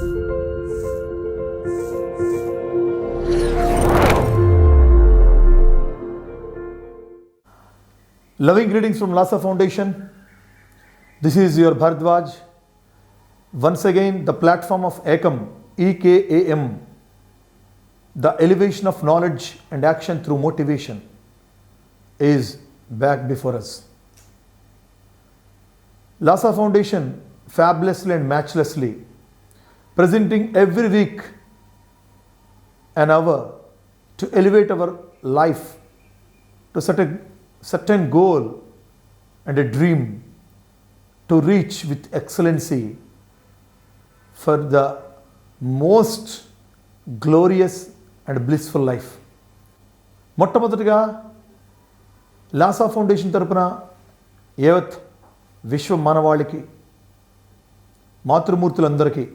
Loving greetings from Lhasa Foundation. This is your Bharadwaj. Once again, the platform of EKAM, EKAM, the elevation of knowledge and action through motivation, is back before us. Lhasa Foundation, fabulously and matchlessly, presenting every week an hour to elevate our life to set a certain goal and a dream to reach with excellency for the most glorious and blissful life. మొట్టమొదటిగా లాసా foundation తరపున యావత్ విశ్వ మానవాళికి మాతృమూర్తులందరికీ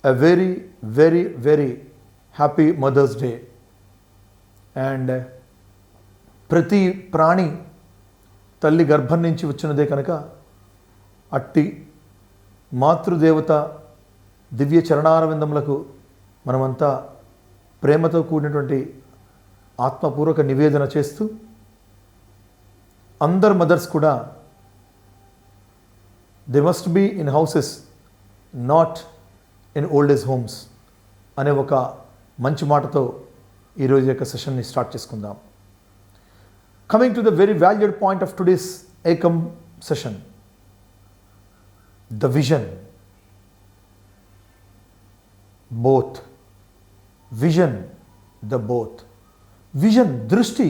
a very very very happy Mother's Day. And ప్రతి ప్రాణి తల్లి గర్భం నుంచి వచ్చినదే కనుక అట్టి మాతృదేవత దివ్య చరణారవిందములకు మనమంతా ప్రేమతో కూడినటువంటి ఆత్మపూర్వక నివేదన చేస్తూ అందరు మదర్స్ కూడా they must be in houses not in old age homes అనే ఒక మంచి మాటతో ఈరోజు యొక్క సెషన్ని స్టార్ట్ చేసుకుందాం. Coming to the very valued point of today's EKAM session, the vision. Both. Vision, the both. Vision, దృష్టి,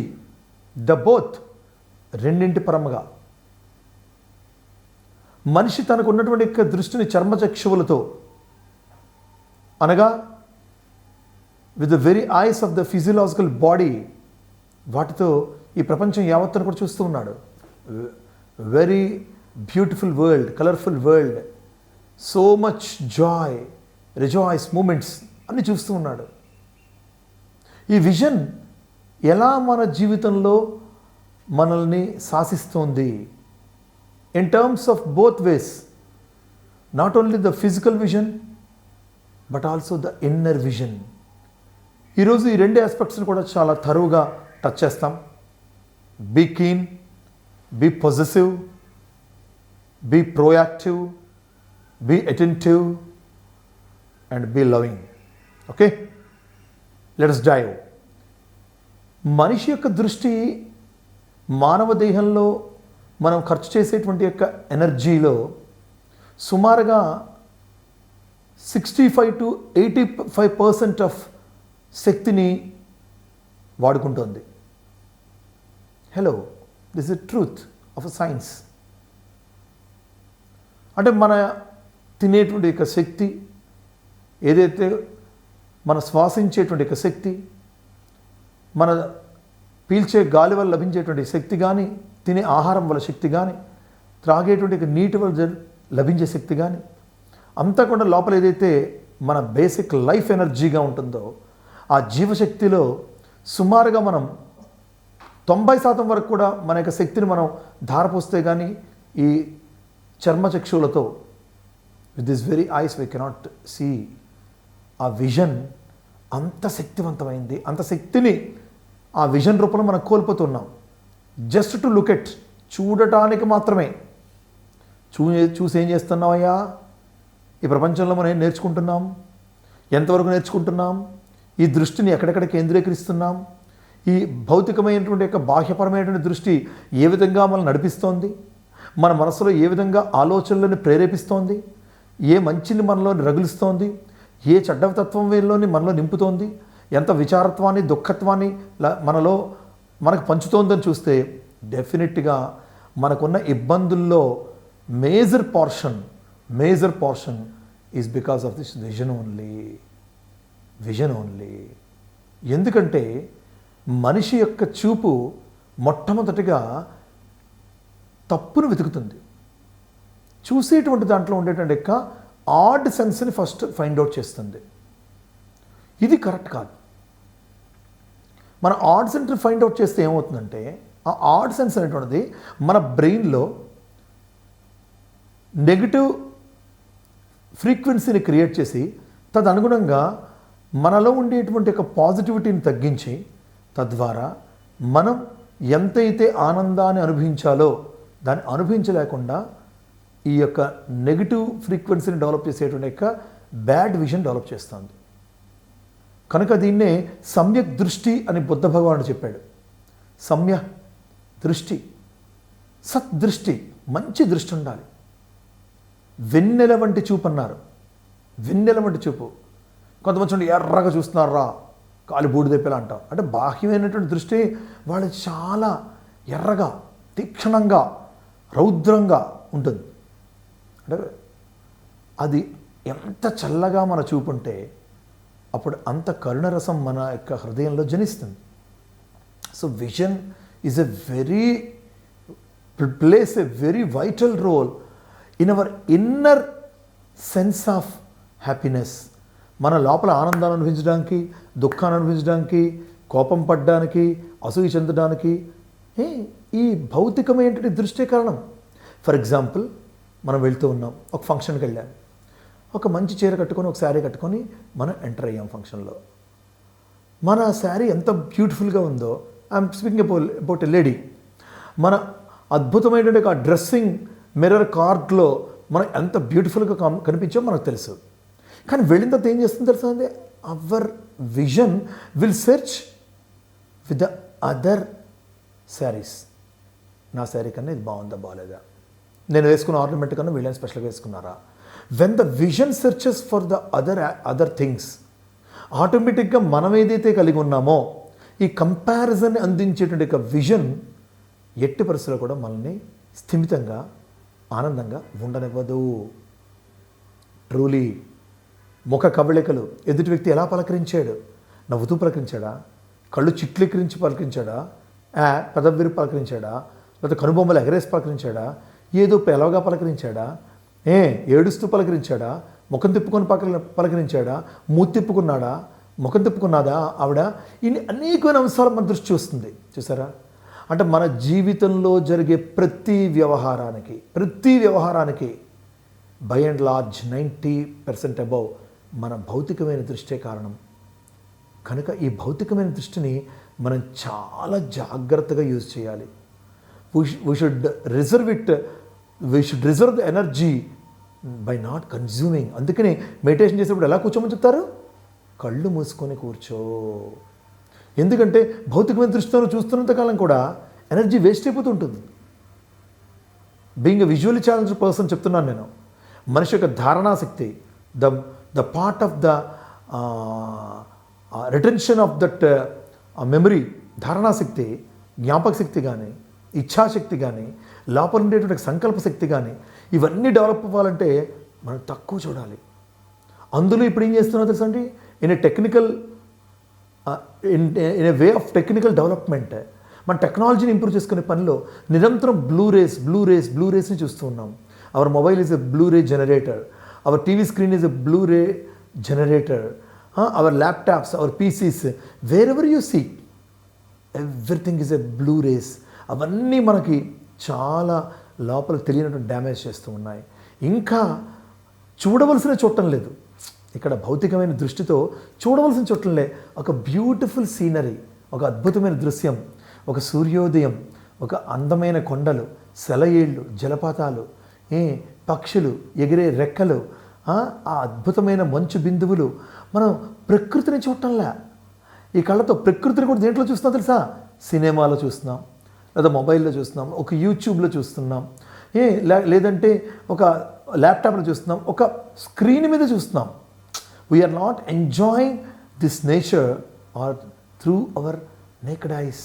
the both. రెండింటి పరముగా మనిషి తనకు ఉన్నటువంటి యొక్క దృష్టిని చర్మచక్షువులతో అనగా with the very eyes of the physiological body, వాటితో ఈ ప్రపంచం యావత్తను కూడా చూస్తూ ఉన్నాడు. Very beautiful world, colourful world, so much joy, rejoice moments అన్నీ చూస్తూ ఉన్నాడు. ఈ విజన్ ఎలా మన జీవితంలో మనల్ని శాసిస్తోంది in terms of both ways, not only the physical vision but also the inner vision. ఈరోజు ఈ రెండు ఆస్పెక్ట్స్ని కూడా చాలా థరోగా టచ్ చేస్తాం. Be keen, be possessive, be proactive, be attentive, and be loving. Okay? Let us dive. మనిషి యొక్క దృష్టి మానవ దేహంలో మనం ఖర్చు చేసేటువంటి యొక్క ఎనర్జీలో సుమారుగా 65 to 85% ఆఫ్ శక్తిని వాడుకుంటోంది. Hello, this is truth of science. అంటే మన తినేటువంటి యొక్క శక్తి ఏదైతే, మన శ్వాసించేటువంటి యొక్క శక్తి, మన పీల్చే గాలి వల్ల లభించేటువంటి శక్తి కానీ, తినే ఆహారం వల్ల శక్తి కానీ, త్రాగేటువంటి నీటి వల్ల లభించే శక్తి కానీ, అంతా కూడా లోపల ఏదైతే మన బేసిక్ లైఫ్ ఎనర్జీగా ఉంటుందో ఆ జీవశక్తిలో సుమారుగా మనం 90% వరకు కూడా మన యొక్క శక్తిని మనం ధారపోస్తే కానీ ఈ చర్మచక్షువులతో with this very eyes we cannot see. ఆ విజన్ అంత శక్తివంతమైంది, అంత శక్తిని ఆ విజన్ రూపంలో మనం కోల్పోతున్నాం. జస్ట్ టు లుక్ ఎట్, చూడటానికి మాత్రమే. చూసి ఏం చేస్తున్నావయ్యా? ఈ ప్రపంచంలో మనం ఏం నేర్చుకుంటున్నాం? ఎంతవరకు నేర్చుకుంటున్నాం? ఈ దృష్టిని ఎక్కడెక్కడ కేంద్రీకరిస్తున్నాం? ఈ భౌతికమైనటువంటి యొక్క బాహ్యపరమైనటువంటి దృష్టి ఏ విధంగా మనల్ని నడిపిస్తోంది? మన మనసులో ఏ విధంగా ఆలోచనలను ప్రేరేపిస్తోంది? ఏ మంచిని మనలో రగులుస్తోంది? ఏ చెడ్డతత్వం వీళ్ళలోని మనలో నింపుతోంది? ఎంత విచారత్వాన్ని, దుఃఖత్వాన్ని మనకు పంచుతోందని చూస్తే డెఫినెట్గా మనకున్న ఇబ్బందుల్లో major portion is because of this vision only. ఎందుకంటే మనిషి యొక్క చూపు మొట్టమొదటిగా తప్పును వెతుకుతుంది. చూసేటువంటి దాంట్లో ఉండేటువంటి యొక్క ఆడ్ సెన్స్ని ఫస్ట్ ఫైండ్ అవుట్ చేస్తుంది. ఇది కరెక్ట్ కాదు. మన ఆడ్ సెన్స్ని ఫైండ్ అవుట్ చేస్తే ఏమవుతుందంటే, ఆ ఆడ్ సెన్స్ అనేటువంటిది మన బ్రెయిన్లో నెగిటివ్ ఫ్రీక్వెన్సీని క్రియేట్ చేసి తదనుగుణంగా మనలో ఉండేటువంటి ఒక పాజిటివిటీని తగ్గించి తద్వారా మనం ఎంతైతే ఆనందాన్ని అనుభవించాలో దాన్ని అనుభవించలేకుండా ఈ యొక్క నెగిటివ్ ఫ్రీక్వెన్సీని డెవలప్ చేసేటువంటి యొక్క బ్యాడ్ విజన్ డెవలప్ చేస్తుంది. కనుక దీన్నే సమ్యక్ దృష్టి అని బుద్ధ భగవానుడు చెప్పాడు. సమ్య దృష్టి, సద్దృష్టి, మంచి దృష్టి ఉండాలి. వెన్నెల వంటి చూపు అన్నారు. వెన్నెల వంటి చూపు. కొంతమంది చూడండి ఎర్రగా చూస్తున్నారా, కాలి బూడిదెప్పేలా అంటాం. అంటే బాహ్యమైనటువంటి దృష్టి వాళ్ళు చాలా ఎర్రగా, తీక్షణంగా, రౌద్రంగా ఉంటుంది. అంటే అది ఎంత చల్లగా మన చూపు ఉంటే అప్పుడు అంత కరుణరసం మన యొక్క హృదయంలో జనిస్తుంది. So vision is plays a very vital role in our inner sense of happiness. మన లోపల ఆనందాన్ని అనుభవించడానికి, దుఃఖాన్ని అనుభవించడానికి, కోపం పడడానికి, అసూయ చెందడానికి ఈ భౌతికమైనటువంటి దృష్టి కారణం. ఫర్ ఎగ్జాంపుల్, మనం వెళ్తూ ఉన్నాం, ఒక ఫంక్షన్కి వెళ్ళాం, ఒక మంచి చీర కట్టుకొని, ఒక శారీ కట్టుకొని మనం ఎంటర్ అయ్యాం ఫంక్షన్లో. మన శారీ ఎంత బ్యూటిఫుల్గా ఉందో, I'm speaking about a lady, మన అద్భుతమైనటువంటి ఆ డ్రెస్సింగ్ మిర్రర్ కార్డ్లో మనం ఎంత బ్యూటిఫుల్గా కనిపించామో మనకు తెలుసు. కానీ వెళ్ళిన తర్వాత ఏం చేస్తుంది తెలుసా అండి, hour vision will search with the other saris. నా శారీ కన్నా ఇది బాగుందా బాగాలేదా, నేను వేసుకున్న ఆర్నమెంట్ కన్నా వీళ్ళని స్పెషల్గా వేసుకున్నారా. When the vision searches for the other things, ఆటోమేటిక్గా మనం ఏదైతే కలిగి ఉన్నామో ఈ కంపారిజన్ అందించేటువంటి ఒక విజన్ ఎట్టి పరిస్థితుల్లో కూడా మనల్ని స్థిమితంగా, ఆనందంగా ఉండనివ్వదు. ట్రూలీ ముఖ కవళికలు, ఎదుటి వ్యక్తి ఎలా పలకరించాడు, నవ్వుతూ పలకరించాడా, కళ్ళు చిట్లికరించి పలకరించాడా, పెదవిరి పలకరించాడా, లేకపోతే కనుబొమ్మలు ఎగరేసి పలకరించాడా, ఏదో పెలవగా పలకరించాడా, ఏడుస్తూ పలకరించాడా, ముఖం తిప్పుకొని పలకరించాడా, మూతి తిప్పుకున్నాడా, ముఖం తిప్పుకున్నాదా ఆవిడ, ఇన్ని అనేకమైన అంశాలు మన దృష్టి చూస్తుంది. చూసారా? అంటే మన జీవితంలో జరిగే ప్రతి వ్యవహారానికి బై అండ్ లార్జ్ 90% అబౌవ్ మన భౌతికమైన దృష్టే కారణం. కనుక ఈ భౌతికమైన దృష్టిని మనం చాలా జాగ్రత్తగా యూజ్ చేయాలి. We should reserve the energy by not consuming. అందుకని మెడిటేషన్ చేసేప్పుడు ఎలా కూర్చోమని చెప్తారు? కళ్ళు మూసుకొని కూర్చో. ఎందుకంటే భౌతికమైన దృష్టితో చూస్తున్నంతకాలం కూడా ఎనర్జీ వేస్ట్ అయిపోతుంటుంది. Being a visually challenged person చెప్తున్నాను నేను. మనిషి యొక్క ధారణాశక్తి, the part of the retention of that memory, ధారణాశక్తి, జ్ఞాపక శక్తి కానీ, ఇచ్ఛాశక్తి కానీ, లోపల ఉండేటువంటి సంకల్ప శక్తి కానీ, ఇవన్నీ డెవలప్ అవ్వాలంటే మనం తక్కువ చూడాలి. అందులో ఇప్పుడు ఏం చేస్తున్నా తెలుసా అండి, in a way of technical development మన టెక్నాలజీని ఇంప్రూవ్ చేసుకునే పనిలో నిరంతరం బ్లూ రేస్ని చూస్తూ ఉన్నాం. Our mobile is a blue ray generator, our TV screen is a blue ray generator, our laptops, our PCs, wherever you see everything is a blue rays. అవన్నీ మనకి చాలా లోపలికి తెలియనటువంటి డ్యామేజ్ చేస్తూ ఉన్నాయి. ఇంకా చూడటం లేదు. ఇక్కడ భౌతికమైన దృష్టితో చూడవలసిన చూడటంలే. ఒక బ్యూటిఫుల్ సీనరీ, ఒక అద్భుతమైన దృశ్యం, ఒక సూర్యోదయం, ఒక అందమైన కొండలు, సెలయేళ్ళు, జలపాతాలు, పక్షులు, ఎగిరే రెక్కలు, ఆ అద్భుతమైన మంచు బిందువులు, మనం ప్రకృతిని చూడటంలే. ఈ కళ్ళతో ప్రకృతిని కూడా దేంట్లో చూస్తున్నాం తెలుసా? సినిమాలో చూస్తున్నాం, లేదా మొబైల్లో చూస్తున్నాం, ఒక యూట్యూబ్లో చూస్తున్నాం, లేదంటే ఒక ల్యాప్టాప్లో చూస్తున్నాం, ఒక స్క్రీన్ మీద చూస్తున్నాం. We are not enjoying this nature or through our naked eyes.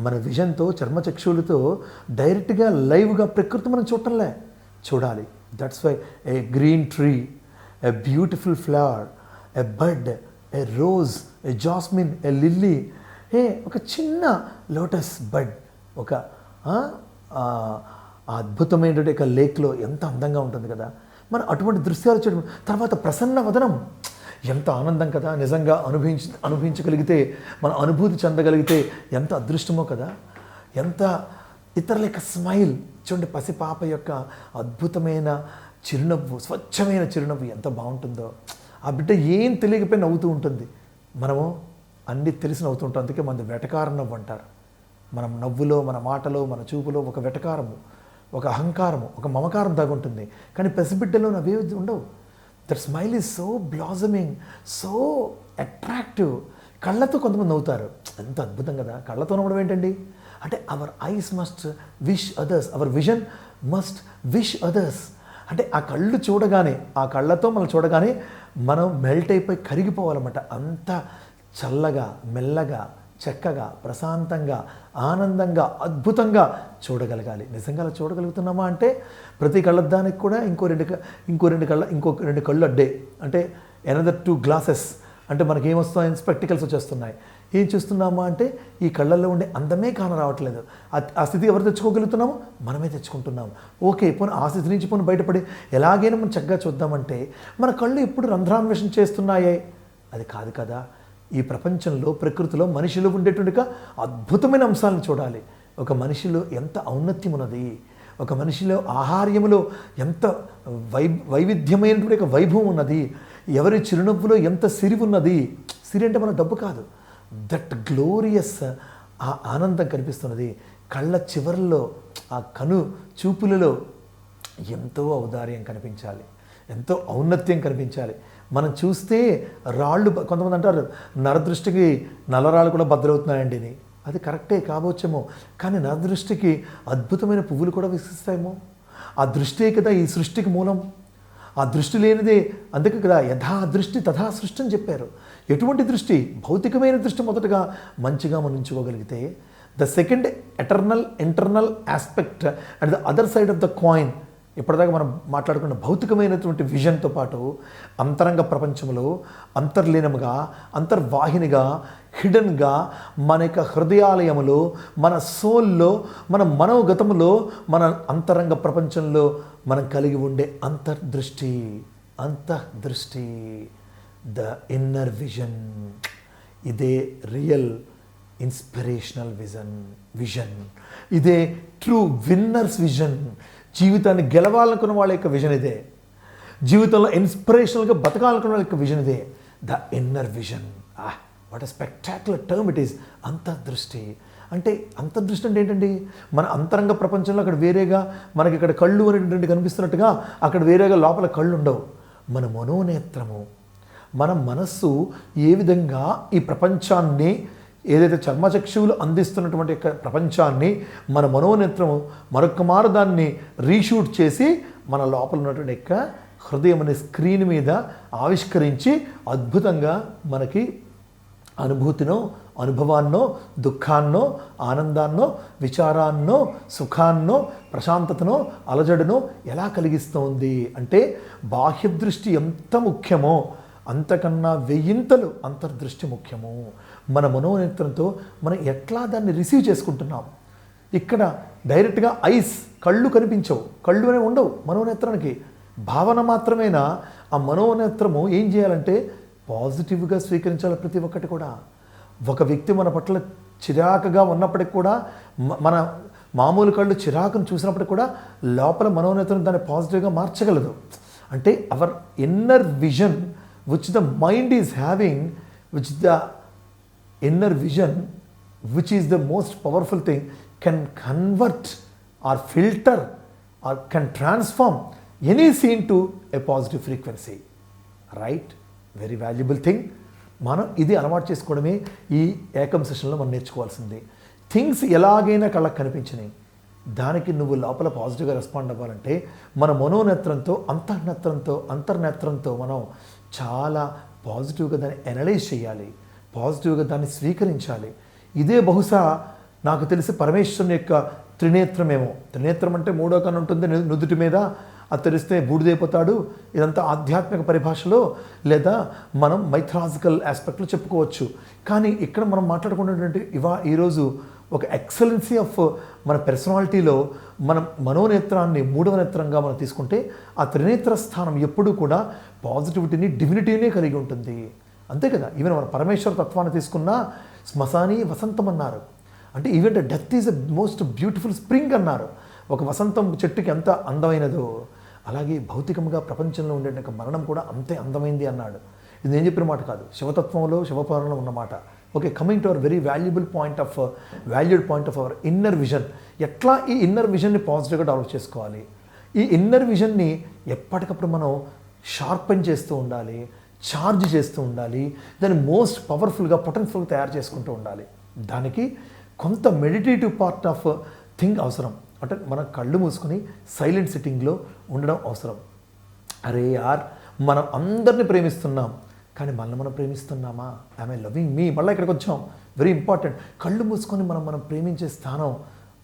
మన విజన్తో, చర్మచక్షులతో డైరెక్ట్గా లైవ్గా ప్రకృతి మనం చూడాలి. That's why a green tree, a beautiful flower, a bird, a rose, a jasmine, a lily, ఒక చిన్న లోటస్ బడ్, ఒక అద్భుతమైనటువంటి ఒక లేక్లో ఎంత అందంగా ఉంటుంది కదా. మనం అటువంటి దృశ్యాలు చూడడం, తర్వాత ప్రసన్న వదనం, ఎంత ఆనందం కదా. నిజంగా అనుభవించగలిగితే, మన అనుభూతి చెందగలిగితే ఎంత అదృష్టమో కదా. ఎంత ఇతరుల యొక్క స్మైల్ చూడండి, పసిపాప యొక్క అద్భుతమైన చిరునవ్వు, స్వచ్ఛమైన చిరునవ్వు ఎంత బాగుంటుందో. ఆ బిడ్డ ఏం తెలియకపోయి నవ్వుతూ ఉంటుంది. మనము అన్నీ తెలిసి నవ్వుతుంటాం. అందుకే మనది వెటకారం నవ్వు అంటారు. మనం నవ్వులో, మన మాటలో, మన చూపులో ఒక వెటకారము, ఒక అహంకారము, ఒక మమకారం దాగుంటుంది. కానీ పసిబిడ్డలో అవి ఉండవు. That smile is so blossoming, so attractive. కళ్ళతో కొంతమంది నవ్వుతారు. ఎంత అద్భుతం కదా. కళ్ళతో నవ్వడం ఏంటండి అంటే our eyes must wish others, hour vision must wish others. అంటే ఆ కళ్ళు చూడగానే, ఆ కళ్ళతో మనం చూడగానే మనం మెల్ట్ అయిపోయి కరిగిపోవాలన్నమాట. అంత చల్లగా, మెల్లగా, చక్కగా, ప్రశాంతంగా, ఆనందంగా, అద్భుతంగా చూడగలగాలి. నిజంగా అలా చూడగలుగుతున్నామా అంటే ప్రతి కళ్ళద్దానికి కూడా ఇంకో రెండు కళ్ళు అడ్డే, అంటే ఎనదర్ 2 glasses, అంటే మనకి ఏమొస్తాయి, స్పెక్టికల్స్ వచ్చేస్తున్నాయి. ఏం చూస్తున్నామా అంటే ఈ కళ్ళల్లో ఉండే అందమే కానరావట్లేదు. ఆ స్థితి ఎవరు తెచ్చుకోగలుగుతున్నాము? మనమే తెచ్చుకుంటున్నాము. ఓకే, పోనీ ఆ స్థితి నుంచి పోనీ బయటపడి ఎలాగైనా మనం చక్కగా చూద్దామంటే మన కళ్ళు ఎప్పుడు రంధ్రాన్వేషణ చేస్తున్నాయే? అది కాదు కదా. ఈ ప్రపంచంలో, ప్రకృతిలో మనిషిలో ఉండేటువంటి అద్భుతమైన అంశాలను చూడాలి. ఒక మనిషిలో ఎంత ఔన్నత్యం ఉన్నది, ఒక మనిషిలో ఆహార్యములో ఎంత వైవిధ్యమైనటువంటి ఒక వైభవం ఉన్నది, ఎవరి చిరునవ్వులో ఎంత సిరి ఉన్నది. సిరి అంటే మన డబ్బు కాదు, దట్ గ్లోరియస్ ఆ ఆనందం కనిపిస్తున్నది. కళ్ళ చివరిలో, ఆ కను చూపులలో ఎంతో ఔదార్యం కనిపించాలి, ఎంతో ఔన్నత్యం కనిపించాలి. మనం చూస్తే రాళ్ళు, కొంతమంది అంటారు నరదృష్టికి నల్లరాళ్ళు కూడా బద్దలవుతున్నాయండి అని. అది కరెక్టే కావచ్చేమో, కానీ నరదృష్టికి అద్భుతమైన పువ్వులు కూడా వికసిస్తాయేమో. ఆ దృష్టే కదా ఈ సృష్టికి మూలం. ఆ దృష్టి లేనిదే, అందుకే కదా యథా దృష్టి తథా సృష్టి అని చెప్పారు. ఎటువంటి దృష్టి? భౌతికమైన దృష్టి మొదటగా మంచిగా మనం ఉంచుకోగలిగితే, the second eternal internal aspect and the other side of the coin, ఇప్పటిదాకా మనం మాట్లాడుకున్న భౌతికమైనటువంటి విజన్తో పాటు అంతరంగ ప్రపంచంలో అంతర్లీనముగా, అంతర్వాహినిగా, హిడెన్గా మన యొక్క హృదయాలయములో, మన సోల్లో, మన మనోగతములో, మన అంతరంగ ప్రపంచంలో మనం కలిగి ఉండే అంతర్దృష్టి, ద ఇన్నర్ విజన్. ఇదే రియల్ ఇన్స్పిరేషనల్ విజన్. ఇదే ట్రూ విన్నర్స్ విజన్. జీవితాన్ని గెలవాలనుకున్న వాళ్ళ యొక్క విజన్ ఇదే. జీవితంలో ఇన్స్పిరేషనల్గా బతకాలనుకున్న వాళ్ళ యొక్క విజన్ ఇదే, the inner vision. What a spectacular term it is, అంతర్దృష్టి. అంటే అంతర్దృష్టి అంటే ఏంటండి? మన అంతరంగ ప్రపంచంలో అక్కడ వేరేగా మనకి ఇక్కడ కళ్ళు అనేటువంటి కనిపిస్తున్నట్టుగా అక్కడ వేరేగా లోపల కళ్ళు ఉండవు. మన మనోనేత్రము, మన మనస్సు ఏ విధంగా ఈ ప్రపంచాన్ని, ఏదైతే చర్మచక్షువులు అందిస్తున్నటువంటి ప్రపంచాన్ని మన మనోనేత్రము మరొక మారు దాన్ని రీషూట్ చేసి మన లోపల ఉన్నటువంటి యొక్క హృదయం అనే స్క్రీన్ మీద ఆవిష్కరించి అద్భుతంగా మనకి అనుభూతినో, అనుభవాన్నో, దుఃఖాన్నో, ఆనందాన్నో, విచారాన్నో, సుఖాన్నో, ప్రశాంతతనో, అలజడునో ఎలా కలిగిస్తోంది అంటే బాహ్యదృష్టి ఎంత ముఖ్యమో అంతకన్నా 1000 అంతర్దృష్టి ముఖ్యము. మన మనోనేత్రంతో మనం ఎట్లా దాన్ని రిసీవ్ చేసుకుంటున్నాం. ఇక్కడ డైరెక్ట్గా ఐస్, కళ్ళు కనిపించవు, కళ్ళు అనేవి ఉండవు మనోనేత్రానికి, భావన మాత్రమేనా. ఆ మనోనేత్రము ఏం చేయాలంటే పాజిటివ్గా స్వీకరించాలి ప్రతి ఒక్కటి కూడా. ఒక వ్యక్తి మన పట్ల చిరాకుగా ఉన్నప్పటికి కూడా, మన మామూలు కళ్ళు చిరాకును చూసినప్పటికి కూడా లోపల మనోనేత్రం దాన్ని పాజిటివ్గా మార్చగలదు. అంటే hour inner vision which the mind is having, which the inner vision, which is the most powerful thing, can convert or filter or can transform any scene to a positive frequency. Right? Very valuable thing. మనం ఇది అలవాటు చేసుకోవడమే ఈ ఏకం సెషన్లో మనం నేర్చుకోవాల్సింది. Things ఎలాగైనా కళ్ళకు కనిపించినాయి, దానికి నువ్వు లోపల పాజిటివ్గా రెస్పాండ్ అవ్వాలంటే మన మనోనేత్రంతో, అంతర్నేత్రంతో మనం చాలా పాజిటివ్గా దాన్ని అనలైజ్ చేయాలి, పాజిటివ్గా దాన్ని స్వీకరించాలి. ఇదే బహుశా నాకు తెలిసి పరమేశ్వరుని యొక్క త్రినేత్రమేమో. త్రినేత్రం అంటే 3వ కన్ను ఉంటుంది నుదుటి మీద, అది తెరిస్తే బూడిదైపోతాడు. ఇదంతా ఆధ్యాత్మిక పరిభాషలో లేదా మనం మైథలాజికల్ ఆస్పెక్ట్లో చెప్పుకోవచ్చు. కానీ ఇక్కడ మనం మాట్లాడుకున్నటువంటి ఈరోజు ఒక ఎక్సలెన్సీ ఆఫ్ మన పర్సనాలిటీలో మనం మనోనేత్రాన్ని 3వ నేత్రంగా మనం తీసుకుంటే ఆ త్రినేత్ర స్థానం ఎప్పుడూ కూడా పాజిటివిటీని, డివినిటీనే కలిగి ఉంటుంది. అంతే కదా. ఈవెన్ మన పరమేశ్వర తత్వాన్ని తీసుకున్న శ్మశాని వసంతం అన్నారు. అంటే even death is a most beautiful spring అన్నారు. ఒక వసంతం చెట్టుకి ఎంత అందమైనదో అలాగే భౌతికంగా ప్రపంచంలో ఉండే మరణం కూడా అంతే అందమైంది అన్నాడు. ఇది నేను చెప్పిన మాట కాదు, శివతత్వంలో శివపురాణంలో ఉన్నమాట. Okay, coming to our very valued point of our inner vision. ఎట్లా ఈ ఇన్నర్ విజన్ని పాజిటివ్గా డెవలప్ చేసుకోవాలి? ఈ ఇన్నర్ విజన్ని ఎప్పటికప్పుడు మనం షార్పెన్ చేస్తూ ఉండాలి, ఛార్జ్ చేస్తూ ఉండాలి, దాన్ని మోస్ట్ పవర్ఫుల్గా పొటెన్షియల్గా తయారు చేసుకుంటూ ఉండాలి. దానికి కొంత మెడిటేటివ్ పార్ట్ ఆఫ్ థింగ్ అవసరం. అంటే మనం కళ్ళు మూసుకొని సైలెంట్ సిట్టింగ్లో ఉండడం అవసరం. అరే యార్, మనం అందరిని ప్రేమిస్తున్నాం, కానీ మనల్ని మనం ప్రేమిస్తున్నామా? ఐ లవింగ్ మీ? మళ్ళీ ఇక్కడికి వచ్చాం, వెరీ ఇంపార్టెంట్. కళ్ళు మూసుకొని మనం ప్రేమించే స్థానం,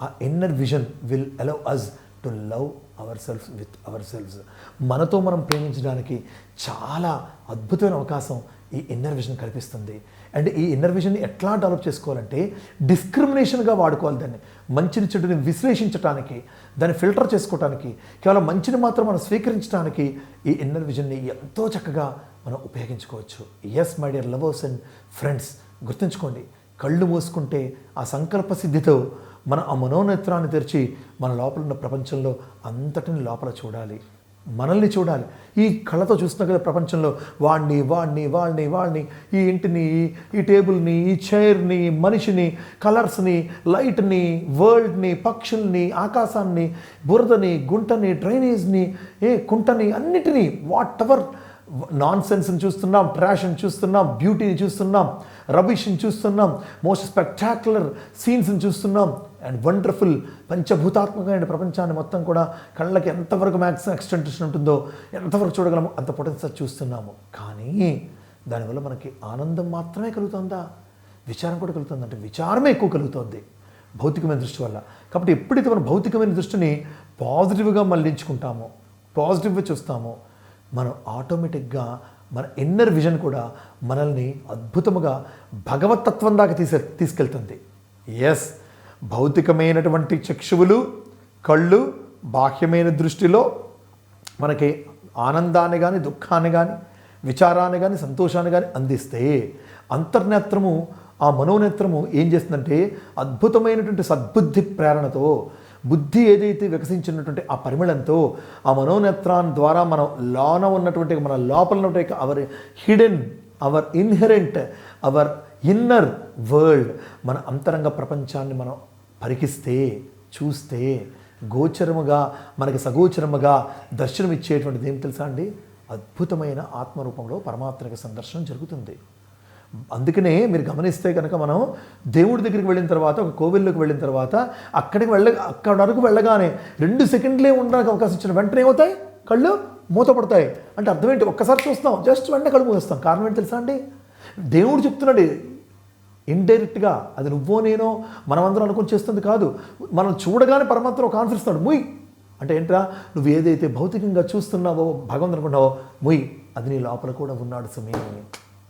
ఆ inner vision will allow us to love ourself with ourselves. మనతో మనం ప్రేమించడానికి చాలా అద్భుతమైన అవకాశం ఈ ఇన్నర్ విజన్ కల్పిస్తుంది. అండ్ ఈ ఇన్నర్ విజన్ని ఎట్లా డెవలప్ చేసుకోవాలంటే డిస్క్రిమినేషన్గా వాడుకోవాలి. దాన్ని మంచిని చెడుని విశ్లేషించడానికి, దాన్ని ఫిల్టర్ చేసుకోవడానికి, కేవలం మంచిని మాత్రం మనం స్వీకరించడానికి ఈ ఇన్నర్ విజన్ని ఎంతో చక్కగా మనం ఉపయోగించుకోవచ్చు. Yes my dear lovers and friends, గుర్తుంచుకోండి, కళ్ళు మూసుకుంటే ఆ సంకల్ప సిద్ధితో మన ఆ మనోనేత్రాన్ని తెరిచి మన లోపల ఉన్న ప్రపంచంలో అంతటిని లోపల చూడాలి, మనల్ని చూడాలి. ఈ కళ్ళతో చూస్తున్నాం కదా ప్రపంచంలో వాడిని, ఈ ఇంటిని, ఈ టేబుల్ని, ఈ చైర్ని, మనిషిని, కలర్స్ని, లైట్ని, వరల్డ్ని, పక్షుల్ని, ఆకాశాన్ని, బురదని, గుంటని, డ్రైనేజ్ని, కుంటని, అన్నిటినీ, వాట్ ఎవర్ నాన్ సెన్స్ని చూస్తున్నాం, ట్రాష్ని చూస్తున్నాం, బ్యూటీని చూస్తున్నాం, రబిష్ని చూస్తున్నాం, మోస్ట్ స్పెక్టాక్యులర్ సీన్స్ని చూస్తున్నాం, అండ్ వండర్ఫుల్ పంచభూతాత్మకమైన ప్రపంచాన్ని మొత్తం కూడా కళ్ళకి ఎంతవరకు మ్యాక్సిమం ఎక్స్టెంటేషన్ ఉంటుందో, ఎంతవరకు చూడగలమో అంత పొటెన్షియల్ చూస్తున్నాము. కానీ దానివల్ల మనకి ఆనందం మాత్రమే కలుగుతుందా? విచారం కూడా కలుగుతుంది. అంటే విచారమే ఎక్కువ కలుగుతుంది భౌతికమైన దృష్టి వల్ల. కాబట్టి ఎప్పుడైతే మనం భౌతికమైన దృష్టిని పాజిటివ్గా మళ్ళించుకుంటామో, పాజిటివ్గా చూస్తామో, మనం ఆటోమేటిక్గా మన ఇన్నర్ విజన్ కూడా మనల్ని అద్భుతముగా భగవతత్వం దాకా తీసుకెళ్తుంది. ఎస్, భౌతికమైనటువంటి చక్షువులు, కళ్ళు, బాహ్యమైన దృష్టిలో మనకి ఆనందాన్ని కానీ, దుఃఖాన్ని కానీ, విచారాన్ని కానీ, సంతోషాన్ని కానీ అందిస్తే, అంతర్నేత్రము, ఆ మనోనేత్రము ఏం చేస్తుందంటే అద్భుతమైనటువంటి సద్బుద్ధి ప్రేరణతో, బుద్ధి ఏదైతే వికసించినటువంటి ఆ పరిమళంతో, ఆ మనోనేత్రాన్ని ద్వారా మనం మన లోపల ఉన్నటువంటి our hidden, our inherent, our inner world, మన అంతరంగ ప్రపంచాన్ని మనం పరికిస్తే, చూస్తే, గోచరముగా, మనకి సగోచరముగా దర్శనం ఇచ్చేటువంటిది ఏం తెలుసా అండి? అద్భుతమైన ఆత్మరూపంలో పరమాత్మక సందర్శనం జరుగుతుంది. అందుకనే మీరు గమనిస్తే కనుక మనం దేవుడి దగ్గరికి వెళ్ళిన తర్వాత, ఒక కోవిల్లోకి వెళ్ళిన తర్వాత అక్కడి వరకు వెళ్ళగానే 2 సెకండ్లే ఉండడానికి అవకాశం ఇచ్చిన వెంటనే ఏమవుతాయి? కళ్ళు మూతపడతాయి. అంటే అర్థం ఏంటి? ఒక్కసారి చూస్తాం, జస్ట్ వెంటనే కళ్ళు మూసేస్తాం. కారణం ఏంటి తెలుసా అండి? దేవుడు చెప్తున్నాడు ఇండైరెక్ట్గా, అది నువ్వో నేనో మనమందరం అనుకుని చేస్తుంది కాదు. మనం చూడగానే పరమాత్మ ఒక ఆన్సర్ ఇస్తాడు, ముయ్ అంటే ఏంట్రా? నువ్వు ఏదైతే భౌతికంగా చూస్తున్నావో, భగవంతుడు అనుకున్నావో, ముయ్, అది నీ లోపల కూడా ఉన్నాడు sumi.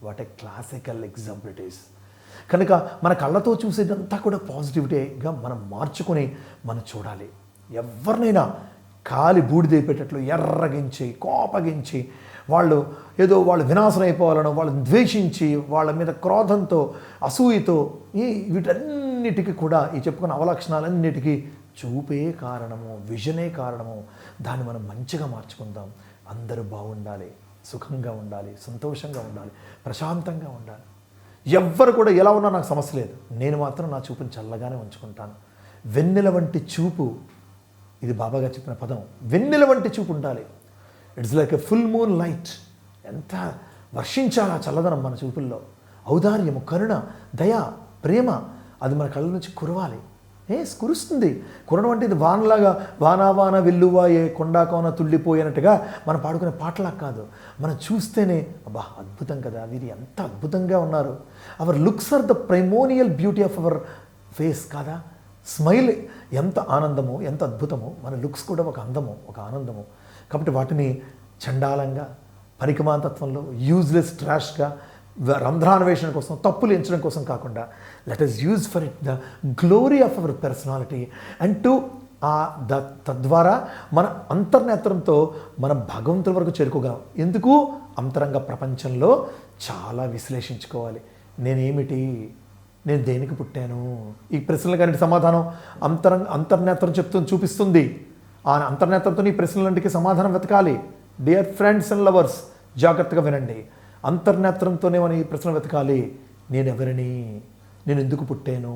What a classical example it is. కనుక మన కళ్ళతో చూసేదంతా కూడా పాజిటివిటీగా మనం మార్చుకొని మనం చూడాలి. ఎవరినైనా కాలి బూడిదైపోయేటట్లు ఎర్రగించి, కోపగించి, వాళ్ళు వినాశనం అయిపోవాలనో, వాళ్ళని ద్వేషించి, వాళ్ళ మీద క్రోధంతో, అసూయతో, వీటన్నిటికీ కూడా ఈ చెప్పుకున్న అవలక్షణాలన్నిటికీ చూపే కారణము, విజనే కారణము. దాన్ని మనం మంచిగా మార్చుకుందాం. అందరూ బాగుండాలి, సుఖంగా ఉండాలి, సంతోషంగా ఉండాలి, ప్రశాంతంగా ఉండాలి. ఎవ్వరు కూడా ఎలా ఉన్నా నాకు సమస్య లేదు, నేను మాత్రం నా చూపుని చల్లగానే ఉంచుకుంటాను. వెన్నెల వంటి చూపు, ఇది బాబాగా చెప్పిన పదం, వెన్నెల వంటి చూపు ఉండాలి. It's like a full moon light. ఎంత వర్షించాలా చల్లదనం మన చూపుల్లో. ఔదార్యము, కరుణ, దయ, ప్రేమ, అది మన కళ్ళ నుంచి కురవాలి. కురుస్తుంది. కురడం అంటే ఇది వానలాగా, వాన వెల్లువాయే, కొండాకోన తుళ్ళిపోయినట్టుగా మనం పాడుకునే పాటలా కాదు. మనం చూస్తేనే అబ్బా అద్భుతం కదా, వీరు ఎంత అద్భుతంగా ఉన్నారు. Our looks are the primordial beauty of our face కాదా? స్మైల్ ఎంత ఆనందమో, ఎంత అద్భుతమో, మన లుక్స్ కూడా ఒక అందము, ఒక ఆనందము. కాబట్టి వాటిని చండాలంగా, పరికమాతత్వంలో, యూజ్లెస్ ట్రాష్గా, రంధ్రాన్వేషణ కోసం, తప్పులు ఎంచడం కోసం కాకుండా, let us use for it the glory of our personality and to తద్వారా మన అంతర్నేత్రంతో మన భగవంతుడి వరకు చేరుకోగలం. ఎందుకు? అంతరంగ ప్రపంచంలో చాలా విశ్లేషించుకోవాలి. నేనేమిటి, నేను దేనికి పుట్టాను? ఈ ప్రశ్నలకన్నిటి సమాధానం అంతర్నేత్రం చూపిస్తుంది. ఆ అంతర్నేత్రంతో ఈ ప్రశ్నలంటికి సమాధానం వెతకాలి. డియర్ ఫ్రెండ్స్ అండ్ లవర్స్, జాగ్రత్తగా వినండి. అంతర్నేత్రంతోనే మనం ఈ ప్రశ్నలు వెతకాలి. నేను ఎవరిని? నేను ఎందుకు పుట్టాను?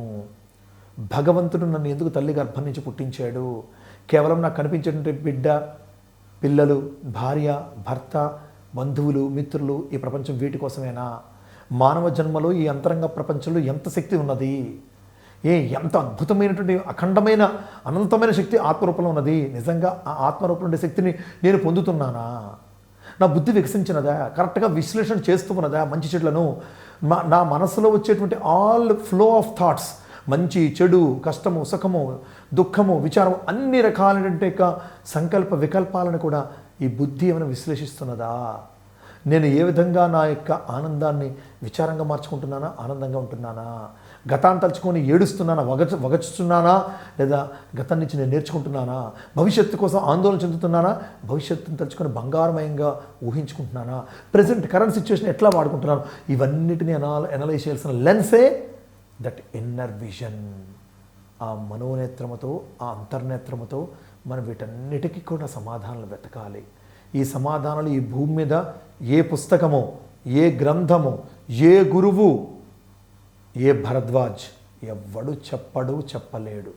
భగవంతుడు నన్ను ఎందుకు తల్లి గర్భం నుంచి పుట్టించాడు? కేవలం నాకు కనిపించేటువంటి బిడ్డ, పిల్లలు, భార్య, భర్త, బంధువులు, మిత్రులు, ఈ ప్రపంచం వీటి కోసమేనా? మానవ జన్మలో ఈ అంతరంగ ప్రపంచంలో ఎంత శక్తి ఉన్నది? ఎంత అద్భుతమైనటువంటి అఖండమైన అనంతమైన శక్తి ఆత్మరూపంలో ఉన్నది. నిజంగా ఆ ఆత్మరూపంలో ఉండే శక్తిని నేను పొందుతున్నానా? నా బుద్ధి వికసించినదా? కరెక్ట్గా విశ్లేషణ చేస్తూ ఉన్నదా మంచి చెడులను? నా మనసులో వచ్చేటువంటి ఆల్ ఫ్లో ఆఫ్ థాట్స్, మంచి చెడు, కష్టము, సుఖము, దుఃఖము, విచారం, అన్ని రకాలైనటువంటి సంకల్ప వికల్పాలను కూడా ఈ బుద్ధి ఏమైనా విశ్లేషిస్తున్నదా? నేను ఏ విధంగా నా యొక్క ఆనందాన్ని విచారంగా మార్చుకుంటున్నానా, ఆనందంగా ఉంటున్నానా? గతాన్ని తలుచుకొని ఏడుస్తున్నానా, వగచుతున్నానా, లేదా గతం నుంచి నేను నేర్చుకుంటున్నానా? భవిష్యత్తు కోసం ఆందోళన చెందుతున్నానా, భవిష్యత్తును తలుచుకొని బంగారమయంగా ఊహించుకుంటున్నానా? ప్రజెంట్ కరెంట్ సిచ్యువేషన్ ఎట్లా వాడుకుంటున్నాను? ఇవన్నిటిని అనలైజ్ చేయాల్సిన లెన్సే దట్ ఇన్నర్ విజన్. ఆ మనోనేత్రముతో, ఆ అంతర్నేత్రముతో మనం వీటన్నిటికీ కూడా సమాధానాలు వెతకాలి. ఈ సమాధానాలు ఈ భూమి మీద ఏ పుస్తకమో, ఏ గ్రంథమో, ఏ గురువు, ఏ భరద్వాజ్ ఎవ్వడు చెప్పలేడు.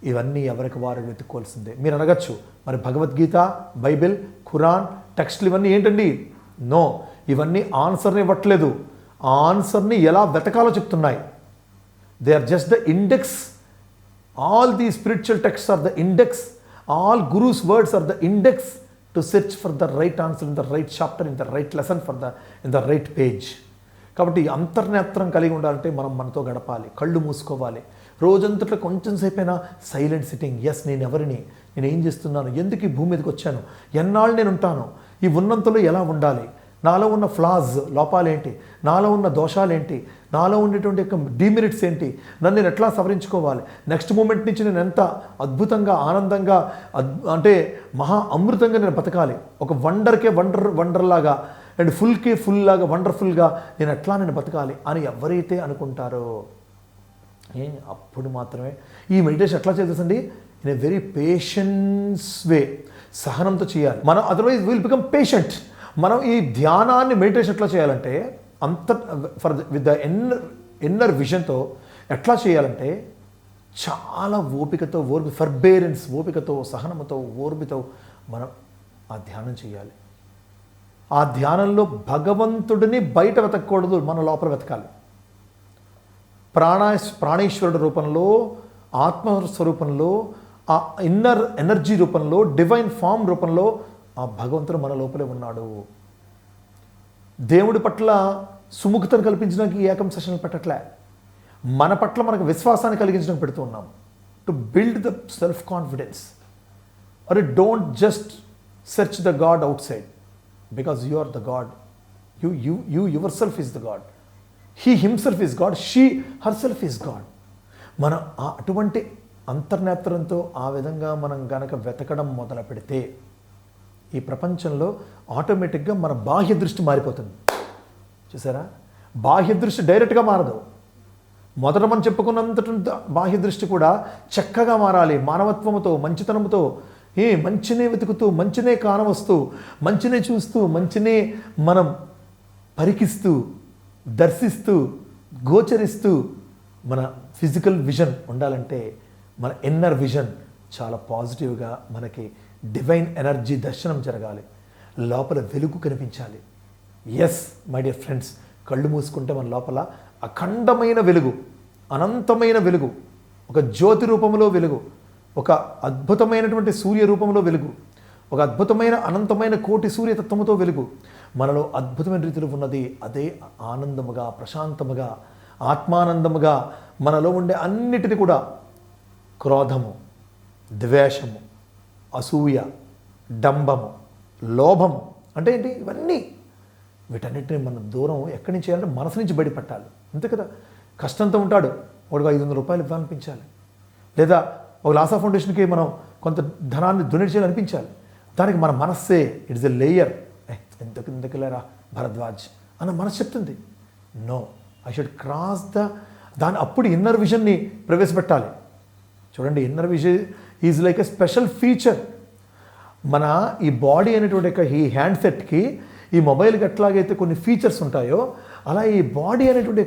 ఇవన్నీ ఎవరికి వారు వెతుక్కోవాల్సిందే. మీరు అడగచ్చు, మరి భగవద్గీత, బైబిల్, ఖురాన్ టెక్స్ట్లు ఇవన్నీ ఏంటండి? నో, ఇవన్నీ ఆన్సర్ని ఇవ్వట్లేదు. ఆ ఆన్సర్ని ఎలా వెతకాలో చెప్తున్నాయి. They are just the index. All the spiritual texts are the index. All gurus words are the index to search for the right answer in the right chapter, in the right lesson, in the right page. కాబట్టి అంతర్నేత్రం కలిగి ఉండాలంటే మనం మనతో గడపాలి, కళ్ళు మూసుకోవాలి. రోజంతట్లో కొంచెం సేపైనా silent sitting. Yes, నేను ఎవరిని? నేను ఏం చేస్తున్నాను? ఎందుకు ఈ భూమి మీదకి వచ్చాను? ఎన్నాళ్ళు నేను ఉంటాను? ఈ ఉన్నంతలో ఎలా ఉండాలి? నాలో ఉన్న ఫ్లాస్, లోపాలేంటి? నాలో ఉన్న దోషాలేంటి? నాలో ఉండేటువంటి యొక్క డిమెరిట్స్ ఏంటి? నన్ను నేను ఎట్లా సవరించుకోవాలి? నెక్స్ట్ మూమెంట్ నుంచి నేను ఎంత అద్భుతంగా, ఆనందంగా, అంటే మహా అమృతంగా నేను బతకాలి. ఒక వండర్కే వండర్ లాగా, అండ్ ఫుల్కే ఫుల్ లాగా, వండర్ఫుల్గా నేను బతకాలి అని ఎవరైతే అనుకుంటారో అప్పుడు మాత్రమే ఈ మెడిటేషన్ ఎట్లా చేస్తుందండి? ఇన్ ఎ వెరీ పేషెన్స్ వే, సహనంతో చేయాలి మనం. Otherwise will become patient. మనం ఈ ధ్యానాన్ని మెడిటేషన్ ఎట్లా చేయాలంటే విత్ ద ఇన్నర్ విజన్తో ఎట్లా చేయాలంటే చాలా ఓపికతో, ఫర్బేరెన్స్, ఓపికతో, సహనంతో, ఓర్మితో మనం ఆ ధ్యానం చేయాలి. ఆ ధ్యానంలో భగవంతుడిని బయట వెతకూడదు, మన లోపల వెతకాలి. ప్రాణేశ్వరుడు రూపంలో, ఆత్మస్వరూపంలో, ఆ ఇన్నర్ ఎనర్జీ రూపంలో, డివైన్ ఫామ్ రూపంలో ఆ భగవంతుడు మన లోపలే ఉన్నాడు. దేవుడి పట్ల సుముఖతను కల్పించడానికి ఏకం సెషన్లు పెట్టట్లే, మన పట్ల మనకు విశ్వాసాన్ని కలిగించడానికి పెడుతూ ఉన్నాం. To build the self confidence. అరే, don't just search the God outside, because you are the God. You yourself is the God. He himself is God. She herself is God. మనం అటువంటి అంతర్నేత్రంతో ఆ విధంగా మనం గనక వెతకడం మొదలు పెడితే ఈ ప్రపంచంలో ఆటోమేటిక్గా మన బాహ్య దృష్టి మారిపోతుంది. చూసారా? బాహ్య దృష్టి డైరెక్ట్గా మారదు. మొదట మనం చెప్పుకున్నంత బాహ్య దృష్టి కూడా చక్కగా మారాలి. మానవత్వంతో, మంచితనంతో, మంచినే వెతుకుతూ, మంచినే కానవస్తూ, మంచినే చూస్తూ, మంచినే మనం పరికిస్తూ, దర్శిస్తూ, గోచరిస్తూ మన ఫిజికల్ విజన్ ఉండాలంటే మన ఇన్నర్ విజన్ చాలా పాజిటివ్గా, మనకి డివైన్ ఎనర్జీ దర్శనం జరగాలి, లోపల వెలుగు కనిపించాలి. ఎస్ మై డియర్ ఫ్రెండ్స్, కళ్ళు మూసుకుంటే మన లోపల అఖండమైన వెలుగు, అనంతమైన వెలుగు, ఒక జ్యోతి రూపంలో వెలుగు, ఒక అద్భుతమైనటువంటి సూర్య రూపంలో వెలుగు, ఒక అద్భుతమైన అనంతమైన కోటి సూర్యతత్వముతో వెలుగు మనలో అద్భుతమైన రీతిలో ఉన్నది. అదే ఆనందముగా, ప్రశాంతముగా, ఆత్మానందముగా మనలో ఉండే అన్నిటిని కూడా క్రోధము, ద్వేషము, అసూయ, డంబము, లోభము అంటే ఏంటి? ఇవన్నీ వీటన్నిటిని మనం దూరం ఎక్కడి నుంచి చేయాలంటే మనసు నుంచి బయటపట్టాలి. అంతే కదా? కష్టంతో ఉంటాడు, వాడికి 500 రూపాయలు ఇవ్వాలనిపించాలి, లేదా ఒక లాసా ఫౌండేషన్కి మనం కొంత ధనాన్ని డొనేట్ చేయాలనిపించాలి. దానికి మన మనస్సే ఇట్స్ ఎ లేయర్. ఎందుకులేరా భరద్వాజ్ అన్న మనసు చెప్తుంది, నో, ఐ షుడ్ క్రాస్ దాని. అప్పుడు ఇన్నర్ విజన్ని ప్రవేశపెట్టాలి. చూడండి, is like a special feature. మన ఈ బాడీ అనేటువంటి ఈ హ్యాండ్సెట్కి, ఈ మొబైల్కి ఎట్లాగైతే కొన్ని ఫీచర్స్ ఉంటాయో, అలా ఈ బాడీ అనేటువంటి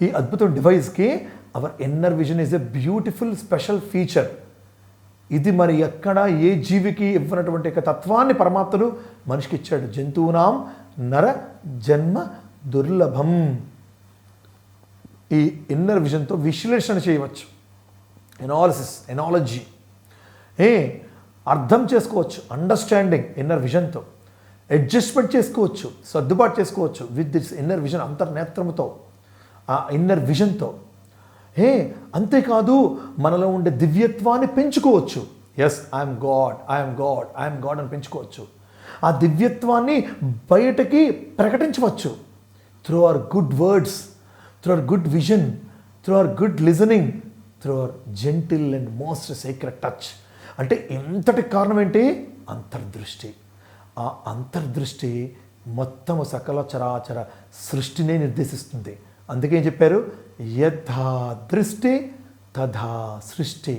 ఈ అద్భుతమైన డివైస్కి our inner vision is a beautiful special feature. ఇది మరి ఎక్కడ ఏ జీవికి ఇవ్వనటువంటి తత్వాన్ని పరమాత్ముడు మనిషికి ఇచ్చాడు. జంతువునాం నర జన్మ దుర్లభం. ఈ ఇన్నర్ విజన్తో విశ్లేషణ చేయవచ్చు, ఎనాలజీ అర్థం చేసుకోవచ్చు, అండర్స్టాండింగ్ ఇన్నర్ విజన్తో అడ్జస్ట్మెంట్ చేసుకోవచ్చు, సర్దుబాటు చేసుకోవచ్చు విత్ దిస్ ఇన్నర్ విజన్, అంతర్నేత్రముతో, ఆ ఇన్నర్ విజన్తో. అంతేకాదు మనలో ఉండే దివ్యత్వాన్ని పెంచుకోవచ్చు. ఎస్, ఐఎమ్ గాడ్ అని పెంచుకోవచ్చు. ఆ దివ్యత్వాన్ని బయటకి ప్రకటించవచ్చు through our good words, through our good vision, through our good listening, through our gentle and most secret touch. అంటే ఇంతటి కారణం ఏంటి? అంతర్దృష్టి. ఆ అంతర్దృష్టి మొత్తము సకల చరాచర సృష్టినే నిర్దేశిస్తుంది. అందుకే ఏం చెప్పారు? యథా దృష్టి తథా సృష్టి,